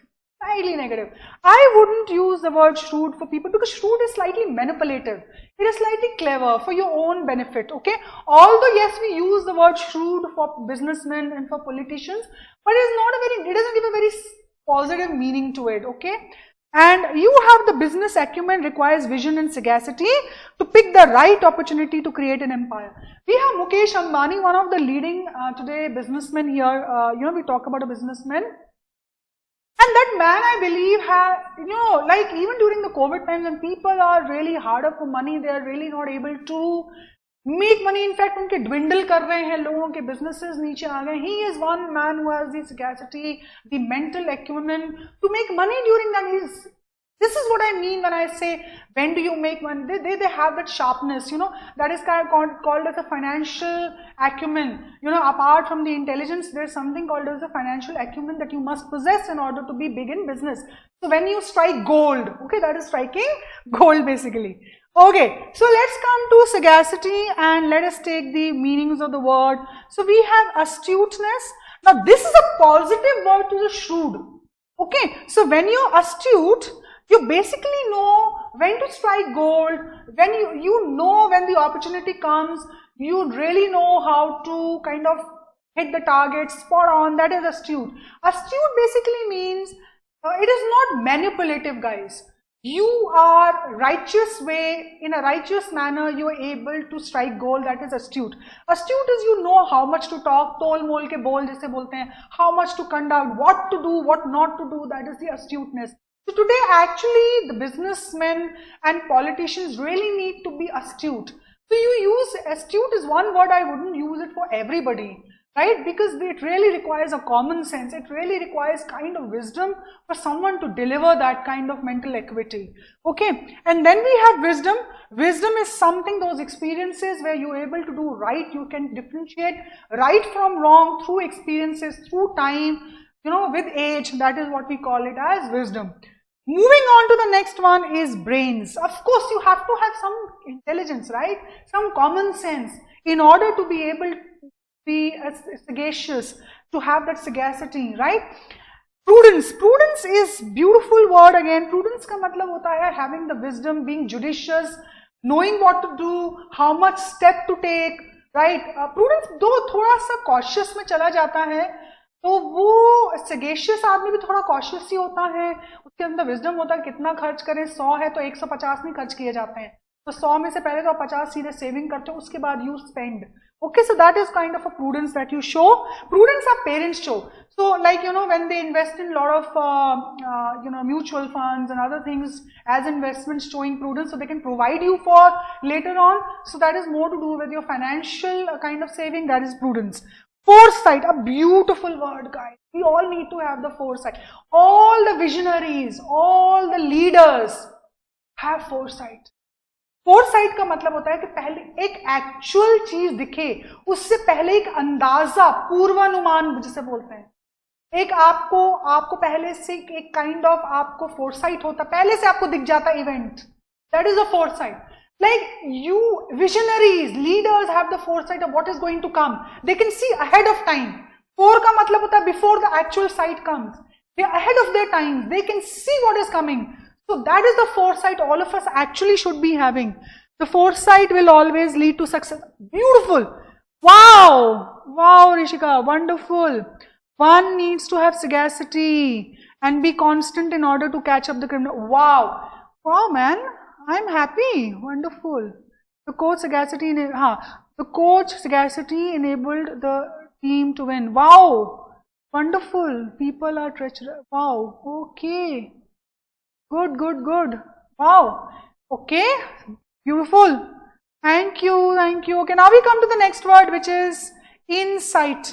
Slightly negative. I wouldn't use the word shrewd for people because shrewd is slightly manipulative. It is slightly clever for your own benefit, okay? Although yes, we use the word shrewd for businessmen and for politicians, but it doesn't give a very positive meaning to it, okay? And you have the business acumen requires vision and sagacity to pick the right opportunity to create an empire. We have Mukesh Ambani, one of the leading today businessmen here. We talk about a businessman. And that man, I believe, like even during the COVID times when people are really hard up for money, they are really not able to make money. In fact, उनके dwindle कर रहे हैं, लोगों के businesses नीचे आ गए. He is one man who has the sagacity, the mental acumen to make money during that. This is what I mean when I say, when do you make money? They have that sharpness, that is kind of called as a financial acumen. Apart from the intelligence, there's something called as a financial acumen that you must possess in order to be big in business. So when you strike gold, okay, that is striking gold basically. Okay, so let's come to sagacity and let us take the meanings of the word. So we have astuteness. Now this is a positive word to the shrewd. Okay, so when you're astute, you basically know when to strike gold, when you know when the opportunity comes, you really know how to kind of hit the target, spot on, that is astute. Astute basically means it is not manipulative, guys. You are righteous way, in a righteous manner, you are able to strike gold, that is astute. Astute is you know how much to talk, tol mol ke bol jaise bolte hain, how much to conduct, what to do, what not to do, that is the astuteness. So today actually the businessmen and politicians really need to be astute. So you use astute is one word, I wouldn't use it for everybody, right? Because it really requires a common sense. It really requires kind of wisdom for someone to deliver that kind of mental equity. Okay, and then we have wisdom. Wisdom is something, those experiences where you're able to do right, you can differentiate right from wrong through experiences, through time, with age. That is what we call it as wisdom. Moving on to the next one is brains. Of course, you have to have some intelligence, right? Some common sense in order to be able to be sagacious, to have that sagacity, right? Prudence. Prudence is beautiful word again. Prudence का मतलब होता है having the wisdom, being judicious, knowing what to do, how much step to take, right? Prudence दो थोड़ा सा cautious में चला जाता है, तो वो सगेशियस आदमी भी थोड़ा कॉशियस ही होता है, उसके अंदर विजडम होता है कितना खर्च करें, 100 है तो 150 नहीं खर्च किए जाते हैं, तो 100 में से पहले तो आप 50 सीधे सेविंग करते हो, उसके बाद you spend. Okay, so that is kind of a prudence that you show. Prudence our parents show. So like when they invest in a lot of mutual funds and other things as investments, showing prudence so they can provide you for later on. So that is more to do with your financial kind of saving, that is prudence. Foresight, a beautiful word, guys. We all need to have the foresight. All the visionaries, all the leaders have foresight. Foresight का मतलब होता है कि पहले एक actual चीज दिखे, उससे पहले एक अंदाजा, पूर्वानुमान जिसे बोलते हैं, एक आपको पहले से एक काइंड ऑफ आपको फोरसाइट होता, पहले से आपको दिख जाता event. That is a foresight. Like you visionaries, leaders have the foresight of what is going to come. They can see ahead of time. Fore का मतलब होता है before the actual sight comes. They are ahead of their time. They can see what is coming. So that is the foresight all of us actually should be having. The foresight will always lead to success. Beautiful. Wow! Wow, Rishika, wonderful. One needs to have sagacity and be constant in order to catch up the criminal. Wow! Wow, man. I'm happy. Wonderful. The coach sagacity enabled the team to win. Wow! Wonderful. People are treacherous. Wow. Okay. Good, good, good. Wow. Okay. Beautiful. Thank you, thank you. Okay, now we come to the next word, which is insight.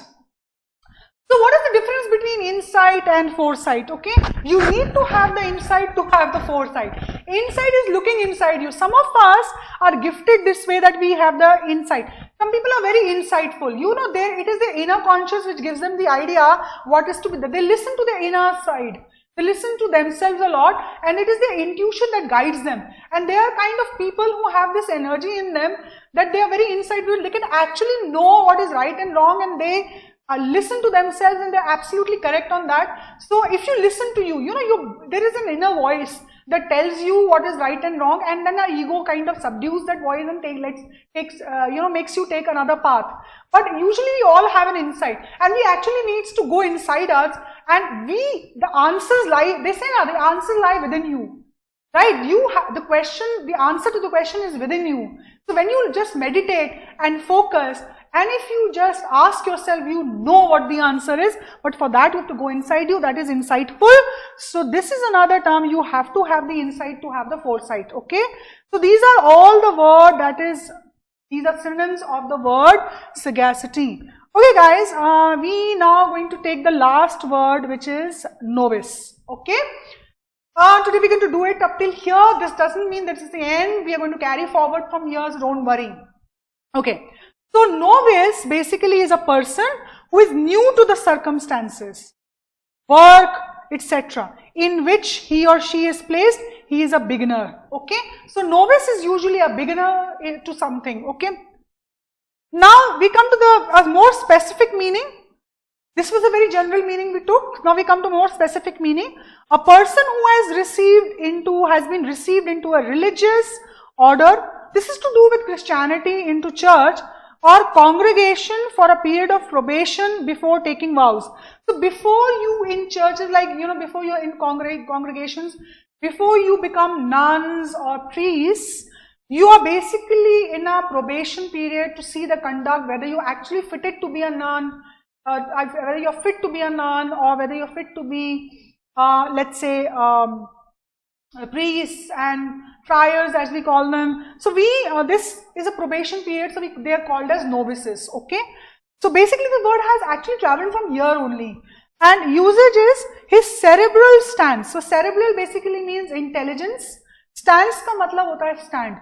So what is the difference between insight and foresight? Okay, you need to have the insight to have the foresight. Insight is looking inside you. Some of us are gifted this way that we have the insight. Some people are very insightful. You know, it is the inner conscious which gives them the idea what is to be. They listen to their inner side. They listen to themselves a lot, and it is their intuition that guides them. And they are kind of people who have this energy in them that they are very insightful. They can actually know what is right and wrong, and they listen to themselves, and they're absolutely correct on that. So if you listen to you, there is an inner voice that tells you what is right and wrong, and then our ego kind of subdues that voice and makes you take another path. But usually we all have an insight, and we actually needs to go inside us, and the answers lie, they say now, the answers lie within you. Right? The answer to the question is within you. So when you just meditate and focus, and if you just ask yourself, you know what the answer is, but for that you have to go inside you. That is insightful. So this is another term. You have to have the insight to have the foresight. Okay. So these are all the word these are synonyms of the word sagacity. Okay guys, we now going to take the last word, which is novice. Okay. Today we're going to do it up till here. This doesn't mean that it's the end. We are going to carry forward from here, so don't worry. Okay. So novice basically is a person who is new to the circumstances, work, etc., in which he or she is placed. He is a beginner. Okay. So novice is usually a beginner to something. Okay. Now we come to a more specific meaning. This was a very general meaning we took. Now we come to more specific meaning. A person who has been received into a religious order. This is to do with Christianity, into church or congregation for a period of probation before taking vows. So before you in churches, before you're in congregations, before you become nuns or priests, you are basically in a probation period to see the conduct, whether you actually fitted to be a nun, whether you're fit to be a nun, or whether you're fit to be, let's say, priests and friars, as we call them. So this is a probation period, so they are called as novices. Okay. So basically the word has actually traveled from here only. And usage is his cerebral stance. So cerebral basically means intelligence. Stance ka matlab hota hai stand.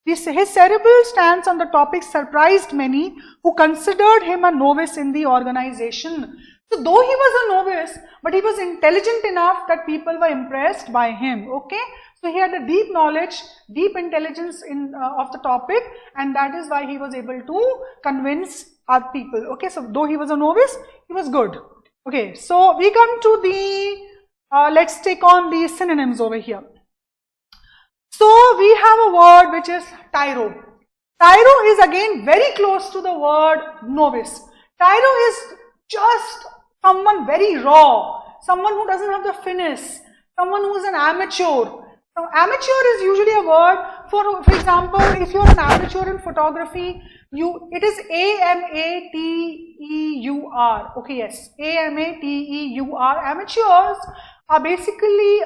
His cerebral stance on the topic surprised many who considered him a novice in the organization. So though he was a novice, but he was intelligent enough that people were impressed by him. Okay. So he had a deep knowledge, deep intelligence of the topic, and that is why he was able to convince our people. Okay. So though he was a novice, he was good. Okay. So we come to let's take on the synonyms over here. So we have a word which is tyro. Tyro is again very close to the word novice. Tyro is just someone very raw, someone who doesn't have the finesse, someone who is an amateur. So amateur is usually a word for example, if you are an amateur in photography, it is amateur. Okay, yes, amateur. Amateurs are basically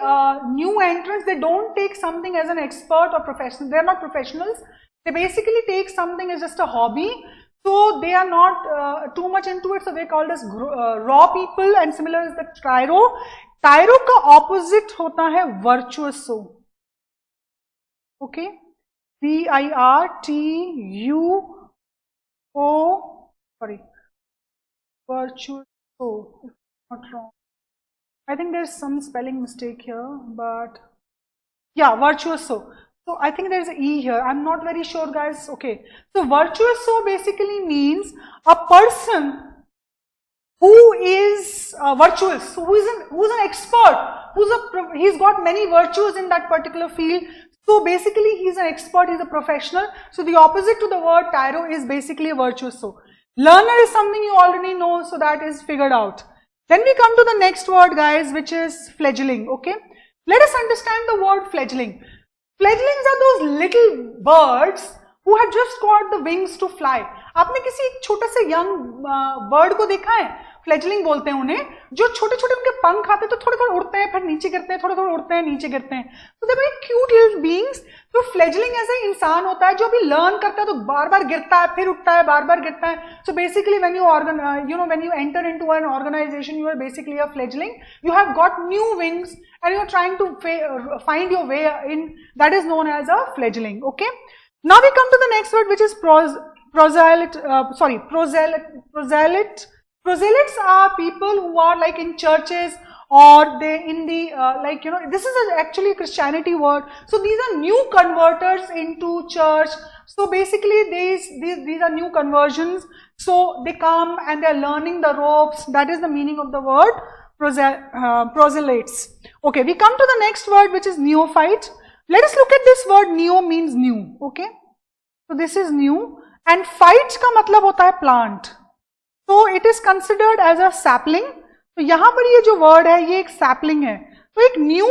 new entrants. They don't take something as an expert or professional. They are not professionals. They basically take something as just a hobby. So they are not too much into it. So they are called as raw people. And similar is the tyro. Tyro ka opposite hota hai virtuoso. Okay, virtuoso. If not wrong. I think there's some spelling mistake here, but yeah, virtuoso. So I think there's an E here. I'm not very sure, guys. Okay. So virtuoso basically means a person who is virtuous, who's an expert, he's got many virtues in that particular field. So basically he's an expert, he's a professional. So the opposite to the word tyro is basically a virtuoso. Learner is something you already know, so that is figured out. Then we come to the next word, guys, which is fledgling. Okay, let us understand the word fledgling. Fledglings are those little birds who have just got the wings to fly. आपने किसी एक छोटे से young bird को देखा है? Fledgling बोलते हैं उन्हें, जो छोटे छोटे उनके पंख आते हैं तो थोड़े थोड़े उड़ते हैं, फिर नीचे गिरते हैं, थोड़े थोड़े उड़ते हैं, नीचे गिरते हैं. तो they very cute little beings. तो फ्लेजलिंग ऐसा इंसान होता है जो अभी लर्न करता है तो बार बार गिरता है, फिर उठता है, बार बार गिरता है. So basically when you enter into an organization, you are basically a fledgling. You have got new wings and you are trying to find your way in. That is known as a fledgling. Okay. Now we come to the next word, which is proselyte. Proselytes are people who are like in churches, or they in the this is actually a Christianity word. So these are new converters into church. So basically these are new conversions. So they come and they are learning the ropes. That is the meaning of the word proselytes. Okay, we come to the next word, which is neophyte. Let us look at this word. Neo means new. Okay, so this is new, and phyte का मतलब होता है plant. So it is considered as a sapling. तो यहाँ पर ये जो word है, ये एक sapling है. तो एक new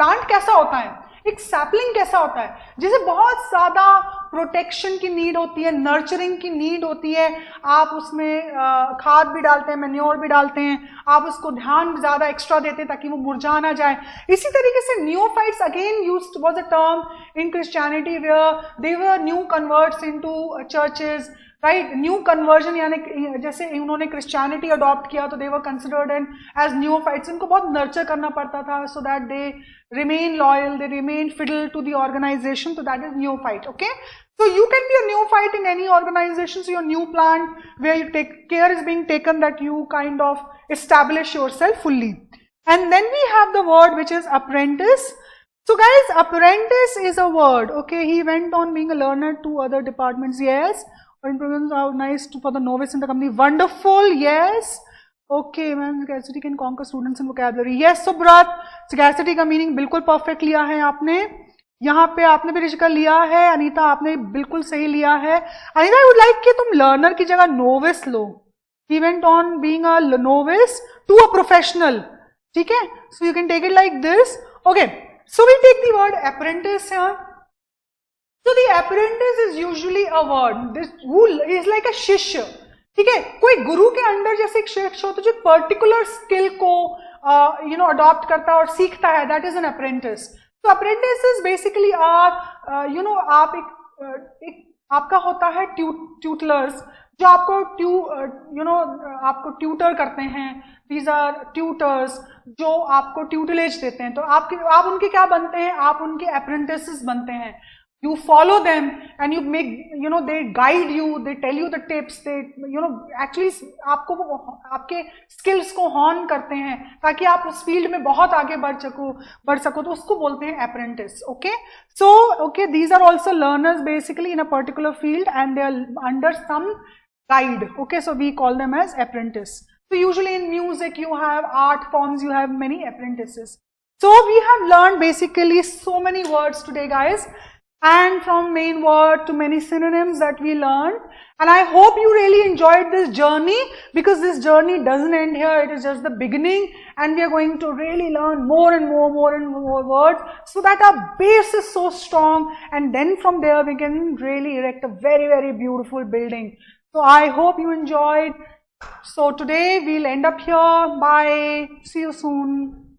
plant कैसा होता है? एक sapling कैसा होता है? जिसे बहुत ज़्यादा प्रोटेक्शन की नीड होती है, नर्चरिंग की नीड होती है. आप उसमें खाद भी डालते हैं, मैन्योर भी डालते हैं, आप उसको ध्यान ज़्यादा एक्स्ट्रा देते हैं ताकि वो मुरझा ना जाए. इसी तरीके से neophytes again used was a term in Christianity where they were new converts into churches. Right, new conversion, यानी जैसे उन्होंने क्रिश्चियनिटी अडॉप्ट किया तो दे वर कंसिडर्ड एज न्यूफाइट्स. इनको बहुत नर्चर करना पड़ता था so that they remain loyal, they remain fidel to the organization. तो दैट इज न्यूफाइट. Okay, so you can be a neophyte in any organization. So your new plant where you take care is being taken that you kind of establish yourself fully. And then we have the word which is apprentice. So guys, apprentice is a word. Okay, he went on being a learner to other departments. Yes. Improvements are nice for the novice in the company. Wonderful. Yes. Okay, man. Sagacity can conquer students in vocabulary. Yes, Subrat. Sagacity का meaning बिल्कुल perfect लिया है आपने. यहाँ पे आपने भी रिशिका लिया है. अनीता आपने बिल्कुल सही लिया है. अनीता, I would like कि तुम learner की जगह novice low. He went on being a novice to a professional. ठीक है? So you can take it like this. Okay. So we take the word apprentice here. So the apprentice is usually a word. This who is like a shishya. ठीक है, कोई गुरु के under जैसे एक शिष्य होता है जो पर्टिकुलर स्किल को अडॉप्ट करता है और सीखता है. That is an apprentice. तो अप्रेंटिस बेसिकली आर आप एक आपका होता है ट्यूटलर्स जो आपको आपको ट्यूटर करते हैं. दीज आर ट्यूटर्स जो आपको ट्यूटलेज देते हैं. तो आप उनके क्या बनते हैं? आप उनके अप्रेंटिस बनते हैं. You follow them and you make, they guide you, they tell you the tips, they, actually आपको आपके skills को hone करते हैं ताकि आप उस field में बहुत आगे बढ़ सको. तो उसको बोलते हैं apprentice. Okay, so okay, these are also learners basically in a particular field and they are under some guide. Okay, so we call them as apprentice. So usually in music you have art forms, you have many apprentices. So we have learned basically so many words today, guys. And from main word to many synonyms that we learned. And I hope you really enjoyed this journey, because this journey doesn't end here. It is just the beginning, and we are going to really learn more and more words so that our base is so strong, and then from there we can really erect a very, very beautiful building. So I hope you enjoyed. So today we'll end up here. Bye. See you soon.